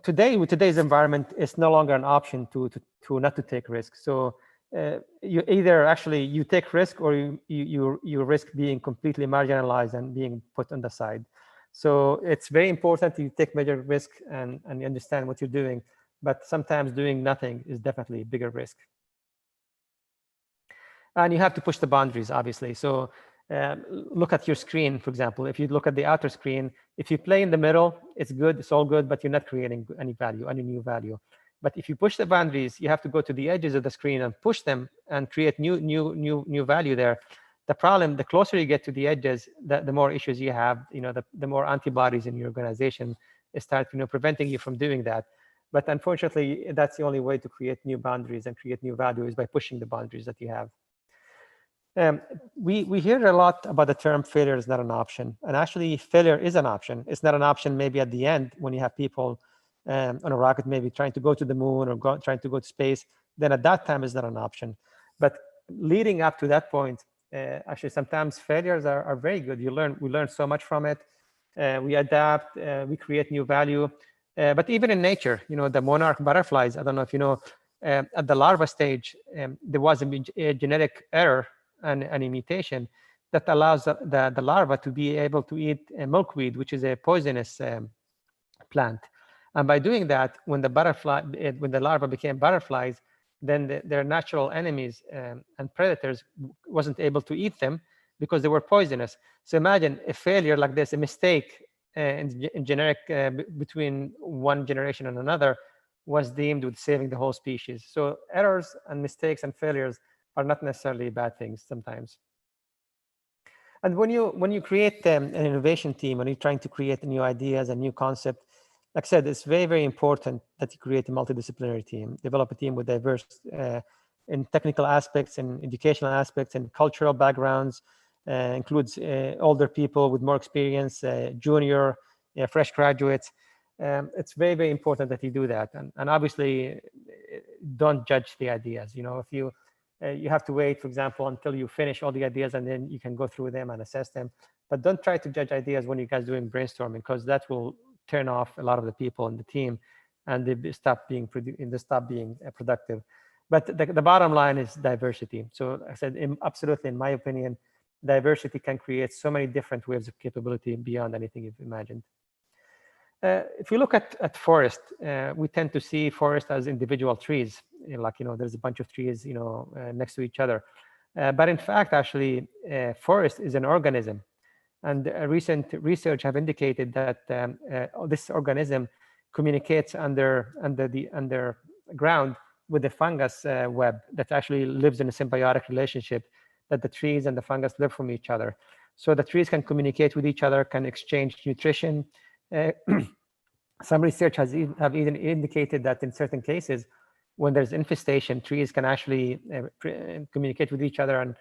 Speaker 4: today, with today's environment, it's no longer an option to not to take risks. So you either actually you take risk, or you risk being completely marginalized and being put on the side. So it's very important you take major risk and you understand what you're doing, but sometimes doing nothing is definitely a bigger risk. And you have to push the boundaries, obviously. So look at your screen, for example. If you look at the outer screen, if you play in the middle, it's good, it's all good, but you're not creating any value, any new value. But if you push the boundaries, you have to go to the edges of the screen and push them and create new value there. The problem, the closer you get to the edges, the more issues you have. The more antibodies in your organization start, preventing you from doing that. But unfortunately, that's the only way to create new boundaries and create new value, is by pushing the boundaries that you have. We hear a lot about the term failure is not an option. And actually, failure is an option. It's not an option maybe at the end when you have people on a rocket maybe trying to go to the moon or trying to go to space. Then at that time, it's not an option. But leading up to that point, actually, sometimes failures are very good. We learn so much from it. We adapt, we create new value. But even in nature, the monarch butterflies, I don't know if you know, at the larva stage, there was a genetic error and a mutation that allows the larva to be able to eat milkweed, which is a poisonous plant. And by doing that, when the larva became butterflies, then their natural enemies and predators wasn't able to eat them because they were poisonous. So imagine a failure like this, a mistake in generic between one generation and another was deemed with saving the whole species. So errors and mistakes and failures are not necessarily bad things sometimes. And when you create an innovation team, when you're trying to create new ideas and new concept, like I said, it's very, very important that you create a multidisciplinary team, develop a team with diverse in technical aspects and educational aspects and cultural backgrounds, includes older people with more experience, junior, fresh graduates. It's very, very important that you do that. And obviously, don't judge the ideas. If you have to wait, for example, until you finish all the ideas and then you can go through them and assess them. But don't try to judge ideas when you guys are doing brainstorming, because that will turn off a lot of the people in the team and they stop being productive. But the bottom line is diversity. So I said, absolutely, in my opinion, diversity can create so many different waves of capability beyond anything you've imagined. If you look at forest, we tend to see forest as individual trees, there's a bunch of trees, next to each other. But in fact, actually, forest is an organism. And recent research have indicated that this organism communicates underground with the fungus web that actually lives in a symbiotic relationship, that the trees and the fungus live from each other. So the trees can communicate with each other, can exchange nutrition. Some research have even indicated that in certain cases, when there's infestation, trees can actually communicate with each other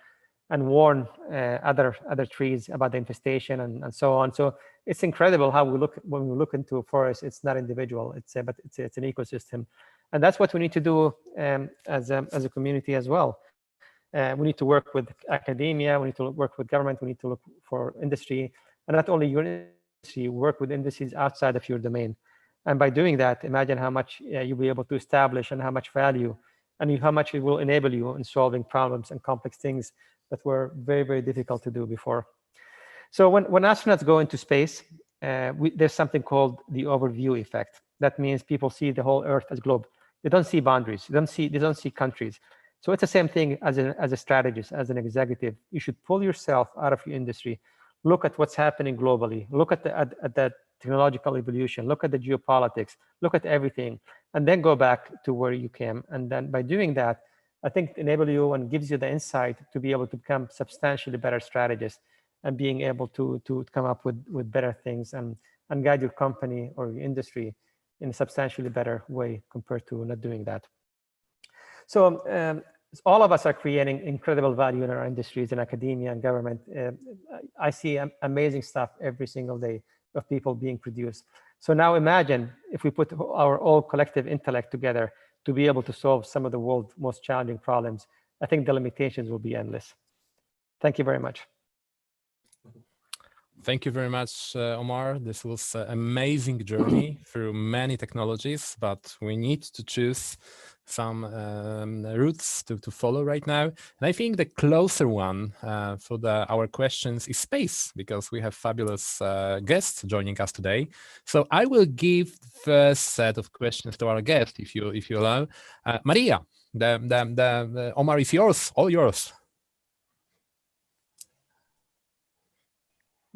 Speaker 4: and warn other trees about the infestation and so on. So it's incredible how when we look into a forest. It's not individual, but it's an ecosystem, and that's what we need to do as a community as well. We need to work with academia, we need to work with government, we need to look for industry, and not only your industry, work with industries outside of your domain. And by doing that, imagine how much you'll be able to establish and how much value and how much it will enable you in solving problems and complex things that were very, very difficult to do before. So when astronauts go into space, there's something called the overview effect. That means people see the whole Earth as globe. They don't see boundaries. They don't see countries. So it's the same thing as a strategist, as an executive. You should pull yourself out of your industry, look at what's happening globally, look at the technological evolution, look at the geopolitics, look at everything, and then go back to where you came. And then by doing that, I think it enables you and gives you the insight to be able to become substantially better strategists and being able to come up with better things and guide your company or your industry in a substantially better way compared to not doing that. So all of us are creating incredible value in our industries, in academia and government. I see amazing stuff every single day of people being produced. So now imagine if we put our all collective intellect together to be able to solve some of the world's most challenging problems. I think the limitations will be endless. Thank you very much.
Speaker 3: Thank you very much, Omar. This was an amazing journey through many technologies, but we need to choose routes to follow right now. And I think the closer one for our questions is space, because we have fabulous guests joining us today. So I will give the first set of questions to our guest, if you allow. Maria, the Omar is yours, all yours.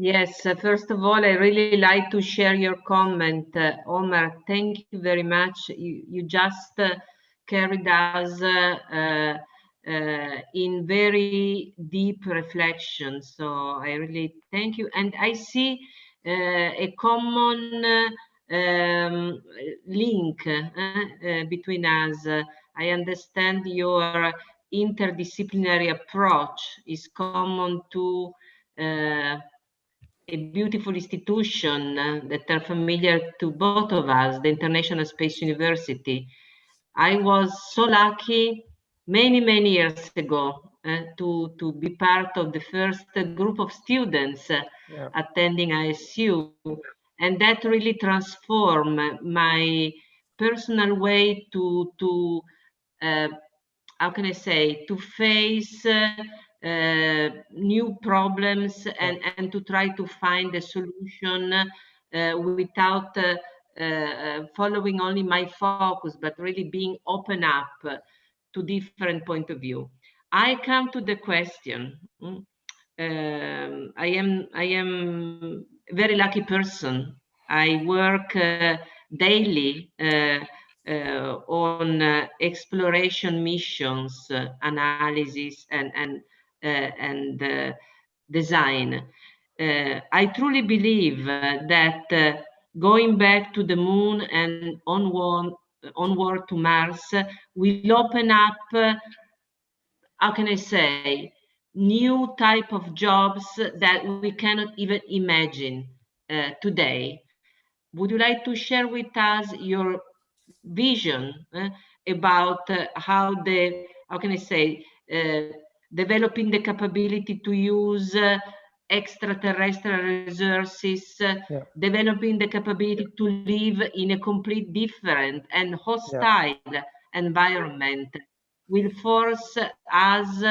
Speaker 5: Yes, first of all, I really like to share your comment. Omar, thank you very much. You just carried us in very deep reflection. So I really thank you. And I see a common link between us. I understand your interdisciplinary approach is common to a beautiful institution that are familiar to both of us, the International Space University. I was so lucky many years ago to be part of the first group of students attending ISU, and that really transformed my personal way to how can I say, to face new problems and to try to find a solution without following only my focus, but really being open up to different point of view. I come to the question. I am a very lucky person. I work daily on exploration missions, analysis, and design. I truly believe that going back to the moon and onward to Mars will open up, how can I say, new type of jobs that we cannot even imagine today. Would you like to share with us your vision about how can I say, developing the capability to use extraterrestrial resources, developing the capability to live in a complete different and hostile environment will force us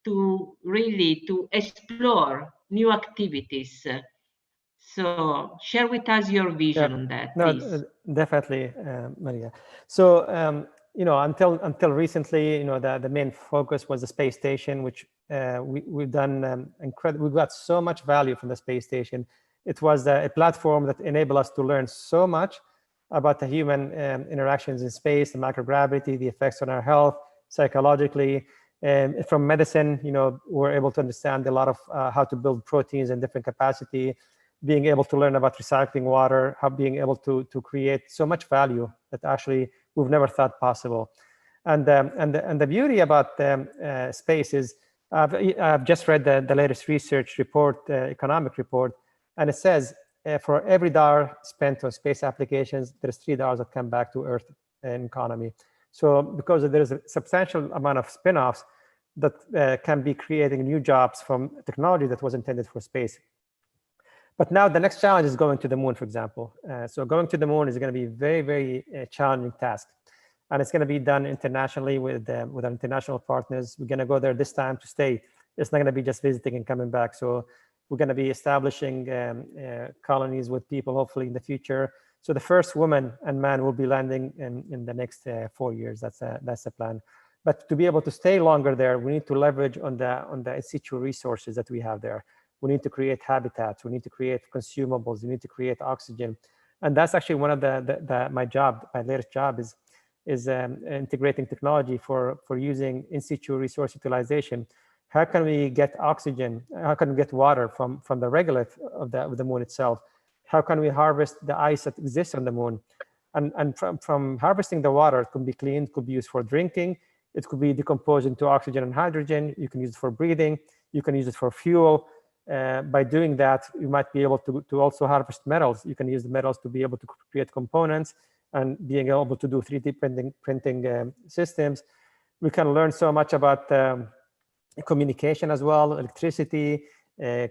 Speaker 5: to really to explore new activities. So share with us your vision on that, please.
Speaker 4: Definitely, Maria. So until recently, the main focus was the space station, which we've done incredible. We got so much value from the space station. It was a platform that enabled us to learn so much about the human interactions in space, the microgravity, the effects on our health, psychologically. From medicine, we're able to understand a lot of how to build proteins in different capacity, being able to learn about recycling water, how being able to create so much value that actually we've never thought possible. And the beauty about space is I've just read the latest research report, economic report, and it says for every $1 spent on space applications, there's $3 that come back to Earth and economy. So because there's a substantial amount of spin-offs that can be creating new jobs from technology that was intended for space. But now the next challenge is going to the moon, for example. So going to the moon is going to be a very challenging task. And it's going to be done internationally with our international partners. We're going to go there this time to stay. It's not going to be just visiting and coming back. So we're going to be establishing colonies with people, hopefully in the future. So the first woman and man will be landing in the next 4 years. That's the plan. But to be able to stay longer there, we need to leverage on the in situ resources that we have there. We need to create habitats. We need to create consumables. We need to create oxygen. And that's actually one of my latest job is integrating technology for using in situ resource utilization. How can we get oxygen? How can we get water from the regolith of the moon itself? How can we harvest the ice that exists on the moon? And from harvesting the water, it could be cleaned, it could be used for drinking, it could be decomposed into oxygen and hydrogen. You can use it for breathing. You can use it for fuel. By doing that, you might be able to also harvest metals. You can use the metals to be able to create components and being able to do 3D printing systems. We can learn so much about communication as well, electricity,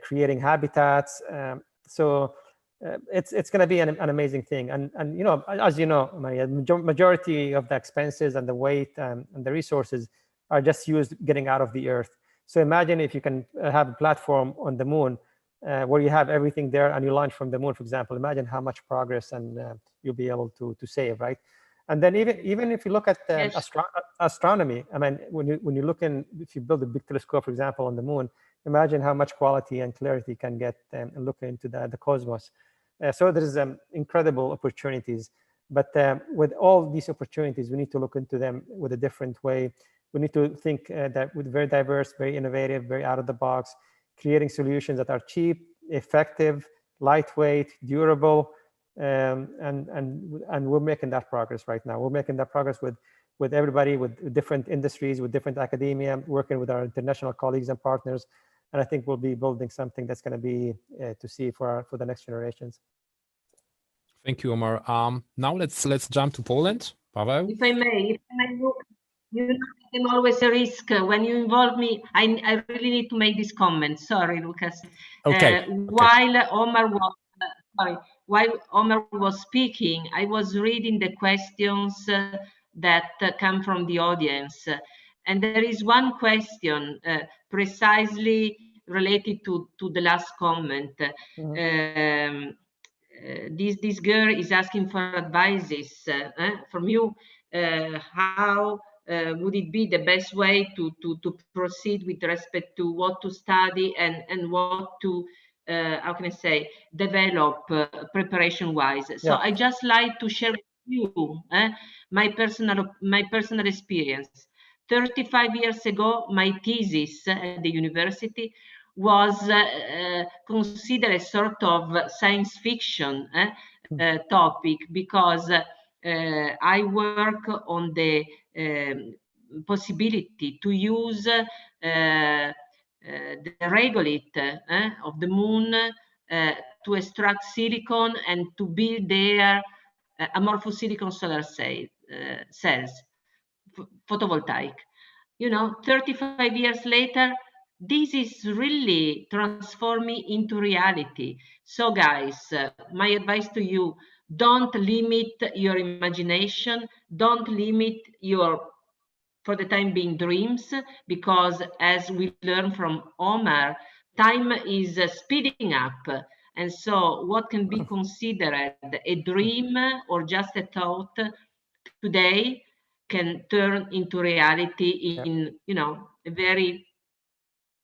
Speaker 4: creating habitats. So it's going to be an amazing thing. And you know, as you know, Maria, majority of the expenses and the weight and the resources are just used getting out of the Earth. So imagine if you can have a platform on the moon where you have everything there and you launch from the moon, for example. Imagine how much progress and you'll be able to save, right? And then even if you look at
Speaker 5: Yes.
Speaker 4: astronomy, I mean, when you look in, if you build a big telescope, for example, on the moon, imagine how much quality and clarity can get and look into the cosmos. So there's incredible opportunities. But with all these opportunities, we need to look into them with a different way. We need to think that with very diverse, very innovative, very out of the box, creating solutions that are cheap, effective, lightweight, durable, and we're making that progress right now. We're making that progress with everybody, with different industries, with different academia, working with our international colleagues and partners. And I think we'll be building something that's going to be to see for the next generations.
Speaker 3: Thank you, Omar. Now let's jump to Poland. Paweł?
Speaker 5: If I may look, you know, I'm always a risk. When you involve me, I really need to make this comment. Sorry, Lucas.
Speaker 3: Okay.
Speaker 5: While Omar was speaking, I was reading the questions that come from the audience. And there is one question precisely related to the last comment.
Speaker 4: Mm-hmm.
Speaker 5: This girl is asking for advices from you. How would it be the best way to proceed with respect to what to study and what to, how can I say, develop preparation-wise? So I just like to share with you my personal experience. 35 years ago, my thesis at the university was considered a sort of science fiction topic, because I work on the possibility to use the regolith of the moon to extract silicon and to build their amorphous silicon solar cells, photovoltaic. You know, 35 years later, this is really transforming into reality. So guys, my advice to you, don't limit your imagination, don't limit your, for the time being, dreams, because as we learn from Omar, time is speeding up. And so what can be considered a dream or just a thought today can turn into reality in, you know, a very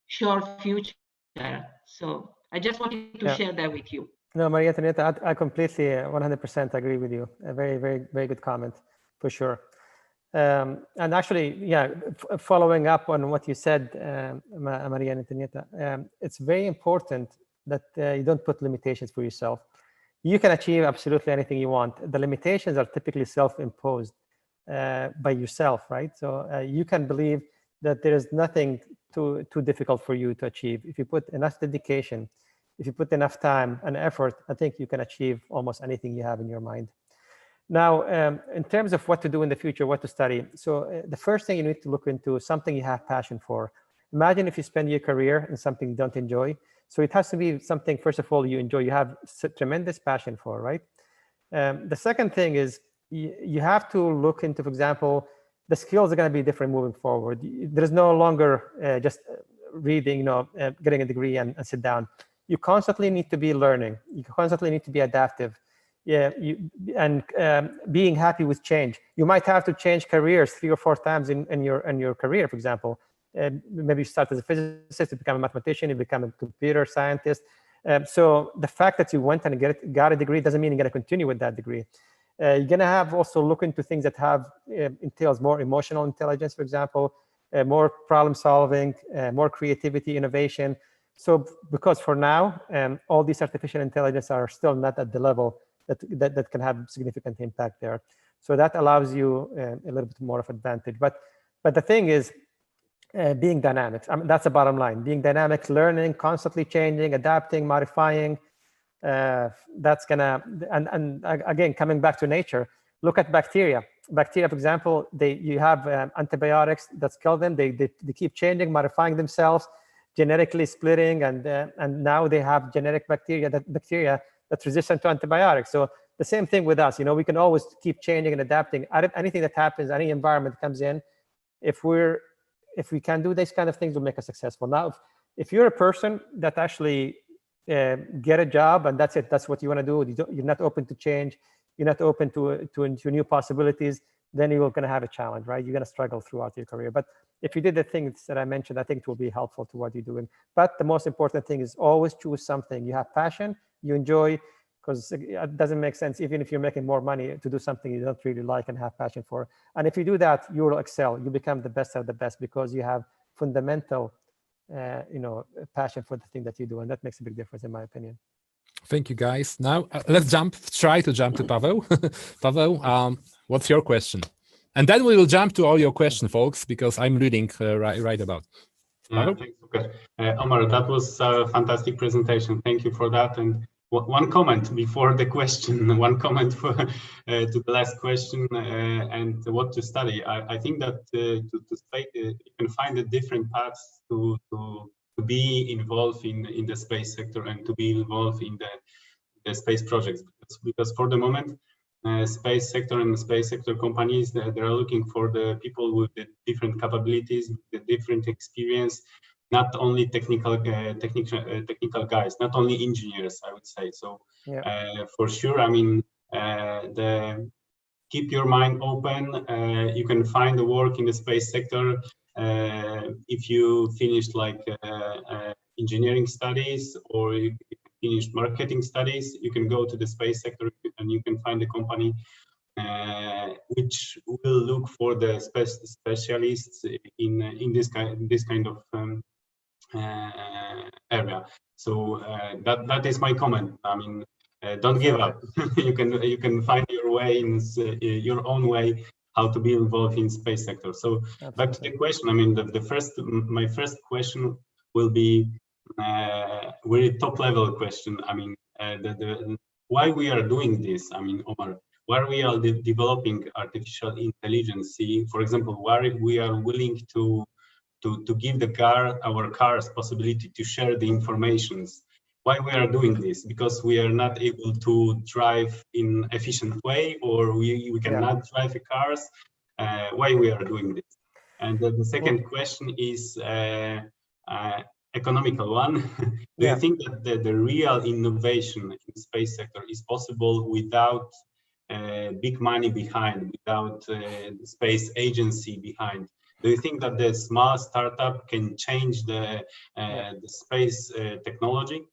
Speaker 5: short future. So I just wanted to share that with you.
Speaker 4: No, Maria Antonietta, I completely 100% agree with you. A very, very, very good comment, for sure. And actually, yeah, following up on what you said, Maria Antonietta, it's very important that you don't put limitations for yourself. You can achieve absolutely anything you want. The limitations are typically self-imposed by yourself, right? So you can believe that there is nothing too difficult for you to achieve. If you put enough dedication, if you put enough time and effort, I think you can achieve almost anything you have in your mind. Now, in terms of what to do in the future, what to study. So the first thing you need to look into is something you have passion for. Imagine if you spend your career in something you don't enjoy. So it has to be something, first of all, you enjoy, you have tremendous passion for, right? The second thing is you have to look into, for example, the skills are going to be different moving forward. There's no longer just reading, getting a degree and sit down. You constantly need to be learning. You constantly need to be adaptive. And being happy with change. You might have to change careers 3 or 4 times in your career, for example. Maybe you start as a physicist, you become a mathematician, you become a computer scientist. So the fact that you went and got a degree doesn't mean you're going to continue with that degree. You're going to have also look into things that have entails more emotional intelligence, for example, more problem solving, more creativity, innovation. So because for now, all these artificial intelligence are still not at the level that can have significant impact there. So that allows you a little bit more of advantage. But the thing is, being dynamic. I mean, that's the bottom line. Being dynamic, learning, constantly changing, adapting, modifying. That's gonna, and again, coming back to nature, look at bacteria. Bacteria, for example, you have antibiotics that kill them. They keep changing, modifying themselves, genetically splitting, and now they have genetic bacteria that's resistant to antibiotics. So the same thing with us. We can always keep changing and adapting. Anything that happens, any environment that comes in, if we can do these kind of things, will make us successful. Now, if you're a person that actually get a job and that's it, that's what you want to do, you're not open to change, you're not open to new possibilities, then you're going to have a challenge, right? You're going to struggle throughout your career. But if you did the things that I mentioned, I think it will be helpful to what you're doing. But the most important thing is always choose something you have passion, you enjoy, because it doesn't make sense, even if you're making more money, to do something you don't really like and have passion for. And if you do that, you will excel. You become the best of the best because you have fundamental, passion for the thing that you do. And that makes a big difference, in my opinion.
Speaker 3: Thank you, guys. Now let's try to jump to Pavel. Pavel, what's your question? And then we will jump to all your questions, folks, because I'm reading right about.
Speaker 6: Yeah, thanks, Łukasz. Omar, that was a fantastic presentation. Thank you for that. And one comment before the question, one comment to the last question and what to study. I think that you can find the different paths to be involved in the space sector and to be involved in the space projects. Because for the moment, space sector and space sector companies, they are looking for the people with the different capabilities, the different experience, not only technical guys, not only engineers, I would say. So for sure, I mean, keep your mind open. You can find the work in the space sector. If you finished like engineering studies or you finished marketing studies, you can go to the space sector and you can find a company which will look for the specialists in this kind of area. So that is my comment. I mean, don't give up. you can find your way in your own way how to be involved in space sector. So back to the question. I mean, my first question will be very top level question. I mean, why we are doing this? I mean, Omar, why we are developing artificial intelligence? For example, why we are willing to give our cars possibility to share the informations. Why we are doing this? Because we are not able to drive in efficient way, or we cannot drive the cars. Why we are doing this? And the second question is economical one. Do you think that the real innovation in the space sector is possible without big money behind, without the space agency behind? Do you think that the small startup can change the space technology?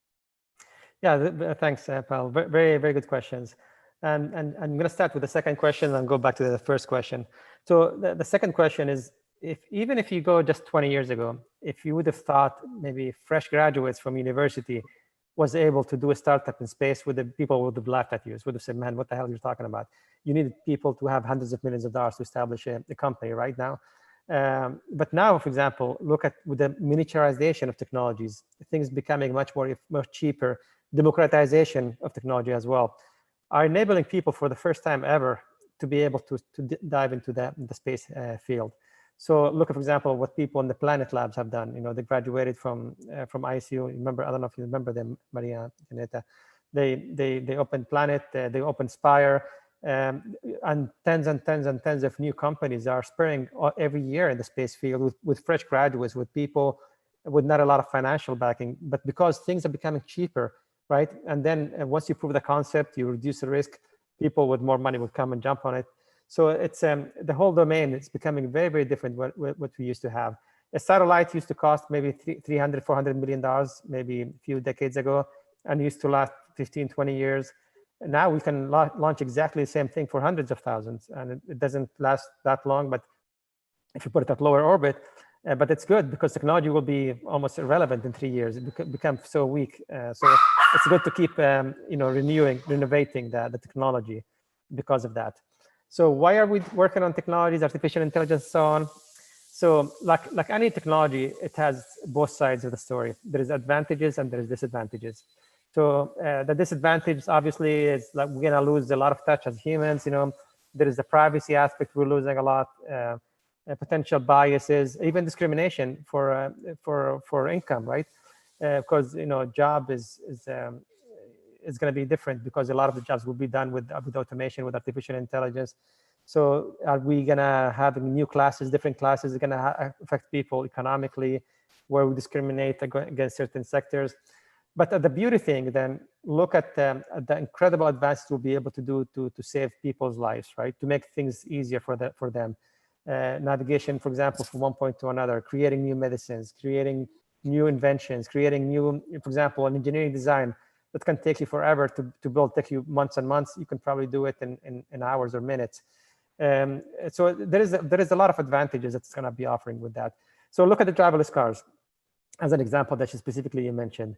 Speaker 4: Yeah, thanks, Paul. Very, very good questions. And I'm going to start with the second question and go back to the first question. So the second question is, even if you go just 20 years ago, if you would have thought maybe fresh graduates from university was able to do a startup in space, people would have laughed at you, would have said, man, what the hell are you talking about? You need people to have hundreds of millions of dollars to establish a company right now. But now, for example, look at with the miniaturization of technologies, things becoming much cheaper, democratization of technology as well, are enabling people for the first time ever to be able to dive into the space field. So look at, for example, what people in the Planet Labs have done. They graduated from ISU. Remember, I don't know if you remember them, Maria, Janeta. They opened Planet, they opened Spire, and tens and tens and tens of new companies are spurring every year in the space field with fresh graduates, with people with not a lot of financial backing, but because things are becoming cheaper, right? And then once you prove the concept, you reduce the risk, people with more money will come and jump on it. So it's the whole domain is becoming very, very different what we used to have. A satellite used to cost maybe $300, $400 million, maybe a few decades ago, and used to last 15, 20 years. And now we can launch exactly the same thing for hundreds of thousands, and it doesn't last that long, but if you put it at lower orbit, but it's good because technology will be almost irrelevant in 3 years. It becomes so weak. So it's good to keep, renovating the technology because of that. So why are we working on technologies, artificial intelligence, so on? So like any technology, it has both sides of the story. There is advantages and there is disadvantages. So the disadvantage obviously is like we're gonna lose a lot of touch as humans. There is the privacy aspect we're losing a lot, potential biases, even discrimination for income, right? Because job is is going to be different because a lot of the jobs will be done with automation, with artificial intelligence. So are we going to have new classes, different classes? Are going to affect people economically, where we discriminate against certain sectors? But the beauty thing, then, look at the incredible advances we'll be able to do to save people's lives, right? To make things easier for them. Navigation, for example, from one point to another, creating new medicines, creating new inventions, creating new, for example, an engineering design that can take you forever to build, take you months and months. You can probably do it in hours or minutes. So there is a lot of advantages that's going to be offering with that. So look at the driverless cars as an example that specifically you mentioned.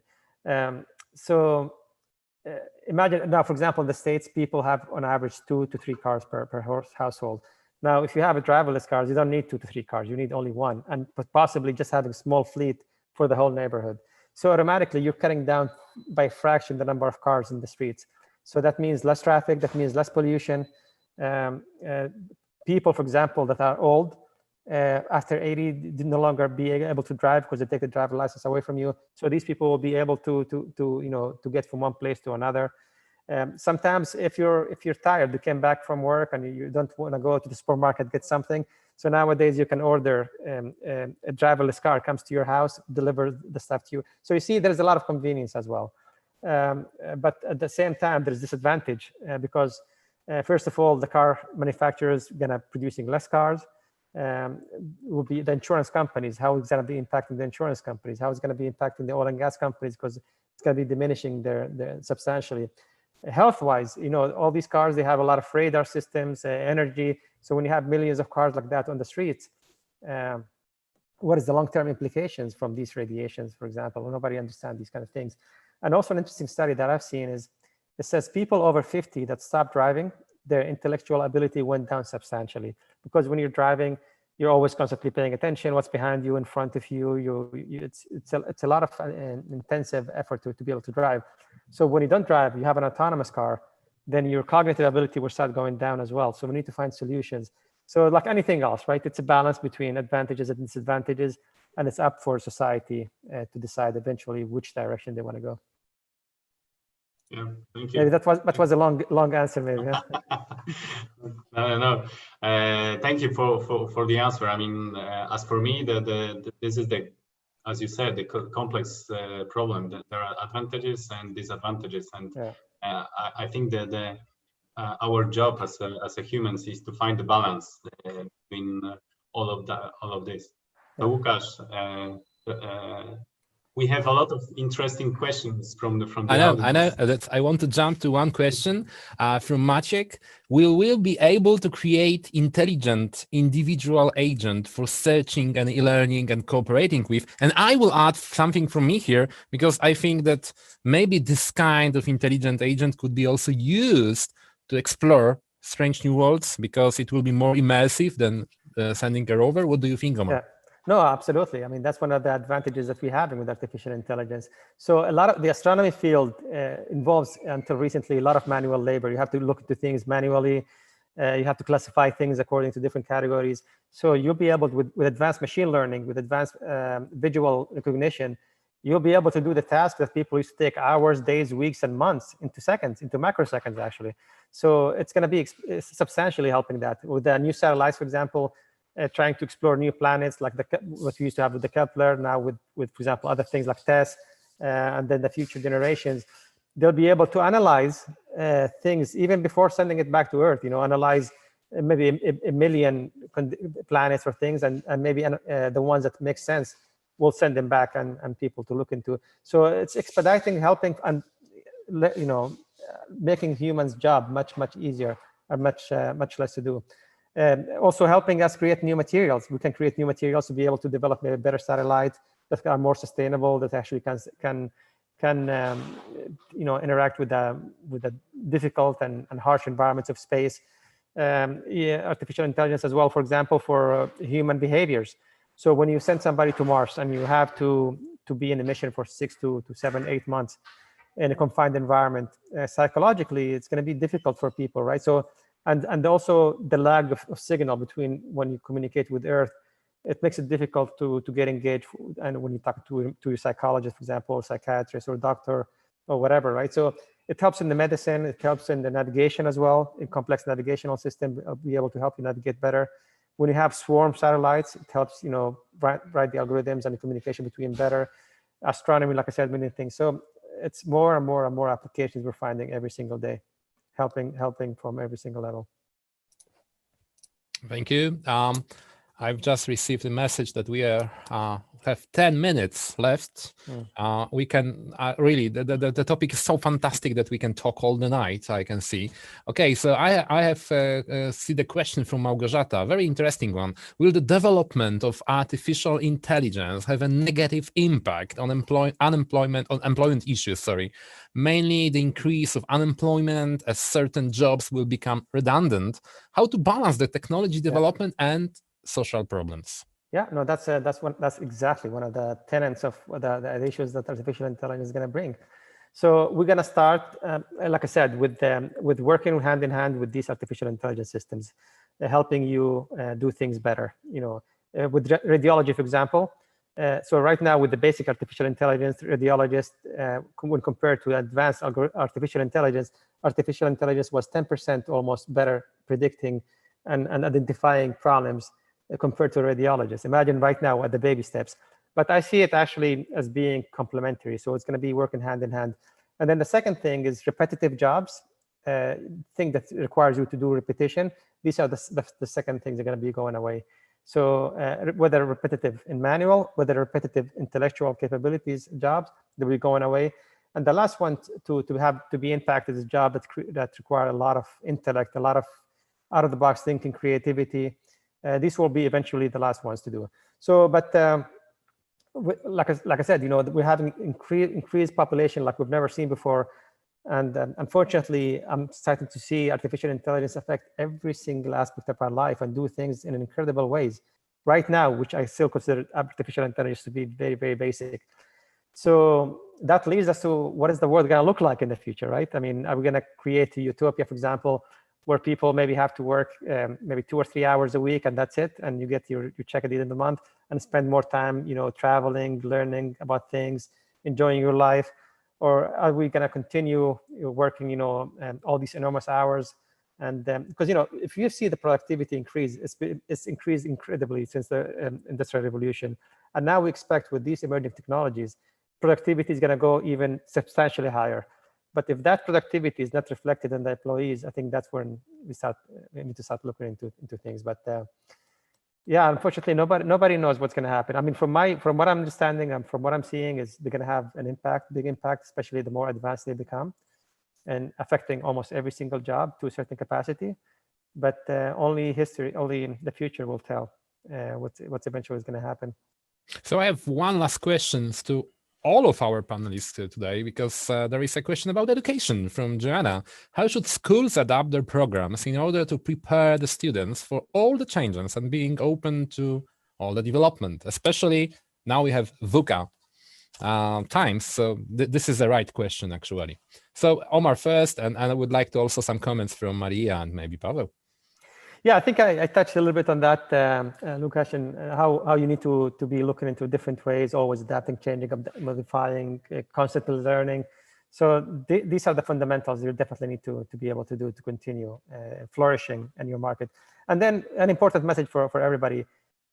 Speaker 4: Imagine now, for example, in the States, people have on average 2 to 3 cars per household. Now, if you have a driverless car, you don't need 2 to 3 cars. You need only one, and possibly just having a small fleet for the whole neighborhood. So automatically, you're cutting down by a fraction the number of cars in the streets. So that means less traffic. That means less pollution. People, for example, that are old, after 80, no longer be able to drive because they take the driver license away from you. So these people will be able to get from one place to another. Sometimes if you're tired, you came back from work and you don't want to go to the supermarket, get something. So nowadays you can order a driverless car, comes to your house, delivers the stuff to you. So you see, there's a lot of convenience as well. But at the same time, there's disadvantage because first of all, the car manufacturers gonna producing less cars. Will be the insurance companies, how it's going to be impacting the insurance companies, how it's going to be impacting the oil and gas companies, because it's going to be diminishing their substantially. Health-wise, all these cars, they have a lot of radar systems, energy. So when you have millions of cars like that on the streets, what is the long-term implications from these radiations, for example? Nobody understands these kind of things. And also an interesting study that I've seen is, it says people over 50 that stopped driving, their intellectual ability went down substantially, because when you're driving, you're always constantly paying attention, what's behind you, in front of you. It's a lot of intensive effort to be able to drive. So when you don't drive, you have an autonomous car, then your cognitive ability will start going down as well. So we need to find solutions. So like anything else, right? It's a balance between advantages and disadvantages, and it's up for society to decide eventually which direction they want to go.
Speaker 6: Yeah, thank you.
Speaker 4: Maybe that was a long answer, maybe. Yeah?
Speaker 6: No. Thank you for the answer. I mean, as for me, this is as you said, the complex problem. That there are advantages and disadvantages, and yeah. I think that our job as a humans is to find the balance between all of this. So, Łukasz, we have a lot of interesting questions from the audience.
Speaker 3: I know. I want to jump to one question from Maciek. Will we be able to create intelligent individual agent for searching and learning and cooperating with? And I will add something from me here, because I think that maybe this kind of intelligent agent could be also used to explore strange new worlds, because it will be more immersive than sending a rover. What do you think, Omar?
Speaker 4: Yeah. No, absolutely. I mean, that's one of the advantages that we have with artificial intelligence. So a lot of the astronomy field involves, until recently, a lot of manual labor. You have to look into things manually. You have to classify things according to different categories. So you'll be able, with advanced machine learning, with advanced visual recognition, you'll be able to do the task that people used to take hours, days, weeks, and months into seconds, into microseconds, actually. So it's going to be substantially helping that. With the new satellites, for example, trying to explore new planets, like what we used to have with the Kepler, now with for example, other things like TESS, and then the future generations, they'll be able to analyze things even before sending it back to Earth, analyze maybe a million planets or things, and maybe the ones that make sense, we'll send them back and people to look into. So it's expediting, helping, and making humans' job much easier, or much less to do. Also helping us create new materials. We can create new materials to be able to develop maybe better satellites that are more sustainable, that actually can interact with the difficult and harsh environments of space. Artificial intelligence as well, for example, for human behaviors. So when you send somebody to Mars and you have to be in a mission for 6 to 7, 8 months in a confined environment, psychologically, it's going to be difficult for people, right? So, and also the lag of signal between when you communicate with Earth, it makes it difficult to get engaged. And when you talk to your psychologist, for example, or psychiatrist or doctor or whatever, right? So it helps in the medicine, it helps in the navigation as well, in complex navigational system, be able to help you navigate better. When you have swarm satellites, it helps, write the algorithms and the communication between better. Astronomy, like I said, many things. So it's more and more and more applications we're finding every single day, helping from every single level.
Speaker 3: Thank you. I've just received a message that we have 10 minutes left. We can really, the topic is so fantastic that we can talk all the night, I can see. Okay, so I have see the question from Małgorzata, very interesting one. Will the development of artificial intelligence have a negative impact on employment issues, mainly the increase of unemployment as certain jobs will become redundant? How to balance the technology development and social problems?
Speaker 4: Yeah, no, that's exactly one of the tenets of the issues that artificial intelligence is going to bring. So we're going to start, like I said, with working hand in hand with these artificial intelligence systems, helping you do things better. With radiology, for example. So right now, with the basic artificial intelligence, radiologist, when compared to advanced artificial intelligence was 10% almost better predicting and identifying problems compared to a radiologist. Imagine right now at the baby steps. But I see it actually as being complementary. So it's going to be working hand in hand. And then the second thing is repetitive jobs, thing that requires you to do repetition. These are the second things that are going to be going away. So whether repetitive in manual, whether repetitive intellectual capabilities jobs, they'll be going away. And the last one to be impacted is a job that require a lot of intellect, a lot of out-of-the-box thinking, creativity. These will be eventually the last ones to do. So, but like I said, we're having increased population like we've never seen before. And unfortunately, I'm starting to see artificial intelligence affect every single aspect of our life and do things in incredible ways right now, which I still consider artificial intelligence to be very, very basic. So that leads us to what is the world going to look like in the future, right? I mean, are we going to create a utopia, for example, where people maybe have to work maybe 2 or 3 hours a week and that's it, and you get your check at the end of the month and spend more time, traveling, learning about things, enjoying your life? Or are we going to continue working, all these enormous hours? And because, if you see the productivity increase, it's increased incredibly since the Industrial Revolution. And now we expect with these emerging technologies, productivity is going to go even substantially higher. But if that productivity is not reflected in the employees, I think that's when we need to start looking into things. But yeah, unfortunately, nobody knows what's going to happen. I mean, from what I'm understanding and from what I'm seeing is they're going to have an impact, big impact, especially the more advanced they become, and affecting almost every single job to a certain capacity. But only the future will tell what's eventually going to happen.
Speaker 3: So I have one last question to all of our panelists today, because there is a question about education from Joanna. How should schools adapt their programs in order to prepare the students for all the changes and being open to all the development? Especially now we have VUCA times, so this is the right question, actually. So Omar first, and I would like to also some comments from Maria and maybe Paweł.
Speaker 4: Yeah, I think I touched a little bit on that, Łukasz, and how you need to be looking into different ways, always adapting, changing, modifying, constantly learning. So these are the fundamentals you definitely need to be able to do to continue flourishing in your market. And then an important message for everybody,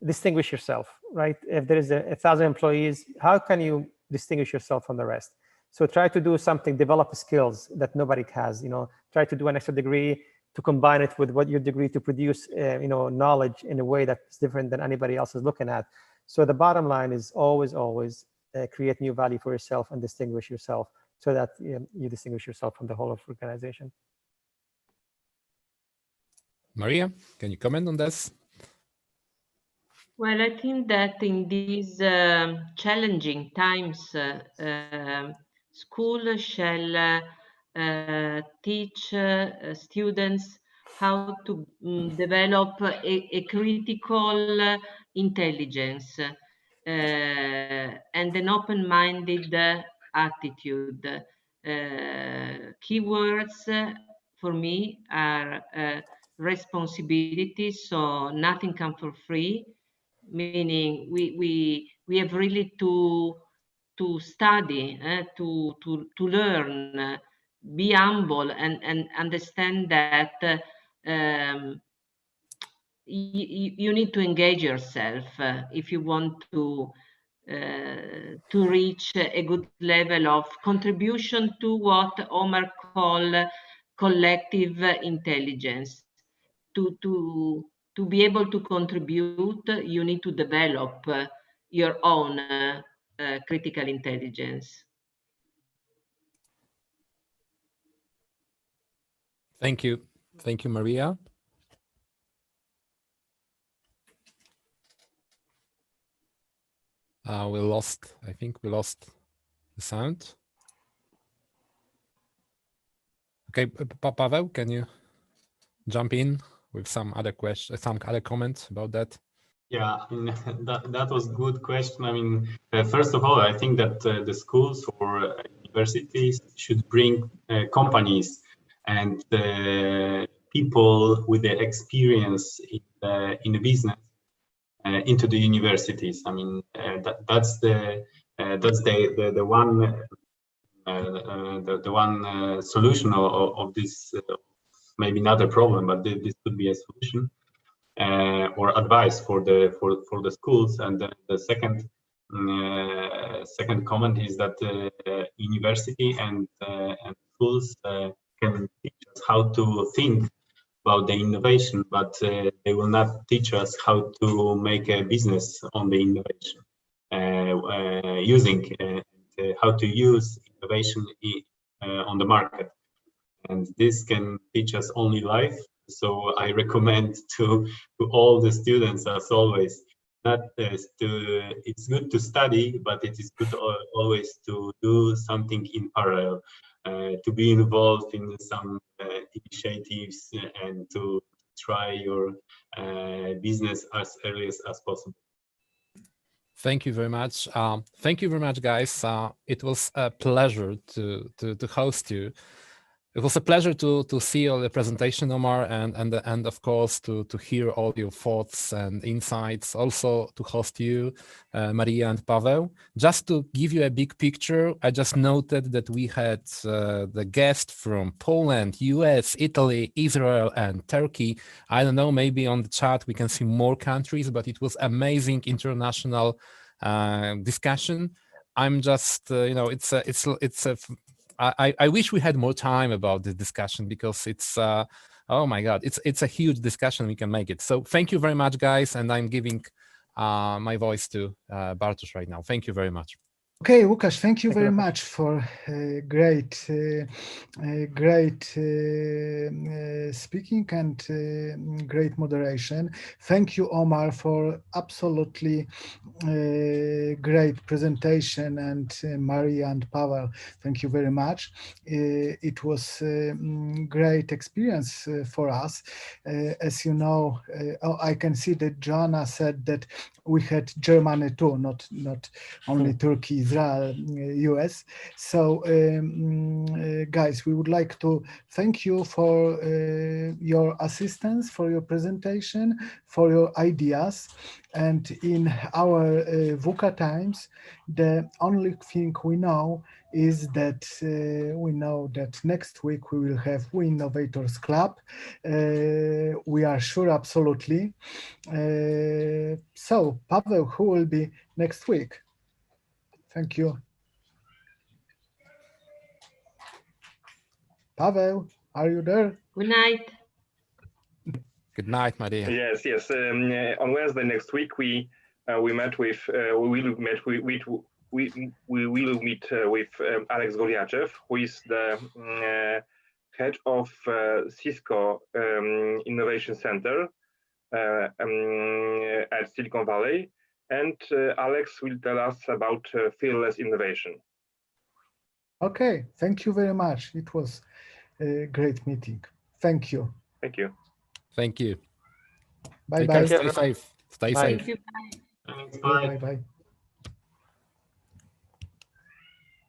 Speaker 4: distinguish yourself, right? If there is 1,000 employees, how can you distinguish yourself from the rest? So try to do something, develop skills that nobody has, try to do an extra degree, to combine it with what your degree to produce, knowledge in a way that's different than anybody else is looking at. So the bottom line is always create new value for yourself and distinguish yourself so that you distinguish yourself from the whole of organization.
Speaker 3: Maria, can you comment on this?
Speaker 5: Well, I think that in these challenging times, school shall teach students how to develop a critical intelligence and an open-minded attitude. Keywords for me are responsibility, so nothing comes for free, meaning we have really to study, to learn, be humble and understand that you need to engage yourself if you want to reach a good level of contribution to what Omar called collective intelligence. To be able to contribute, you need to develop your own critical intelligence.
Speaker 3: Thank you. Thank you, Maria. I think we lost the sound. Okay, Pavel, can you jump in with some other questions, some other comments about that?
Speaker 6: Yeah, that was a good question. I mean, first of all, I think that the schools or universities should bring companies and people with the experience in the business into the universities. I mean, that's the one solution of this. Maybe not a problem, but this could be a solution or advice for the schools. And the second comment is that university and schools can teach us how to think about the innovation, but they will not teach us how to make a business on the innovation, using how to use innovation on the market. And this can teach us only life. So I recommend to all the students, as always, it's good to study, but it is good always to do something in parallel, to be involved in some initiatives and to try your business as early as possible.
Speaker 3: Thank you very much. Thank you very much, guys. It was a pleasure to host you. It was a pleasure to see all the presentation, Omar, and of course to hear all your thoughts and insights. Also to host you, Maria and Pavel. Just to give you a big picture, I just noted that we had the guest from Poland, US, Italy, Israel, and Turkey. I don't know, maybe on the chat we can see more countries, but it was amazing international discussion. I'm just, I wish we had more time about the discussion because it's, oh my God, it's a huge discussion. We can make it. So thank you very much, guys. And I'm giving my voice to Bartosz right now. Thank you very much.
Speaker 1: Okay, Łukasz, thank you very much for great speaking and great moderation. Thank you, Omar, for absolutely great presentation, and Maria and Pavel, thank you very much. It was great experience for us. As you know, I can see that Joanna said that we had Germany too, not only Turkey, Israel, US. So guys, we would like to thank you for your assistance, for your presentation, for your ideas. And in our VUCA times, the only thing we know is that next week we will have WeInnovators Club. We are sure, absolutely. So, Pavel, who will be next week? Thank you. Pavel, are you there?
Speaker 5: Good night.
Speaker 3: Good night, Maria.
Speaker 2: Yes. On Wednesday next week, we will meet with Alex Goliachev, who is the head of Cisco Innovation Center at Silicon Valley, and Alex will tell us about fearless innovation.
Speaker 1: Okay, thank you very much. It was a great meeting. Thank you.
Speaker 2: Thank you.
Speaker 3: Thank you.
Speaker 1: Bye-bye.
Speaker 3: Stay safe. Stay safe.
Speaker 5: Thank you.
Speaker 6: Thanks,
Speaker 1: Bye-bye.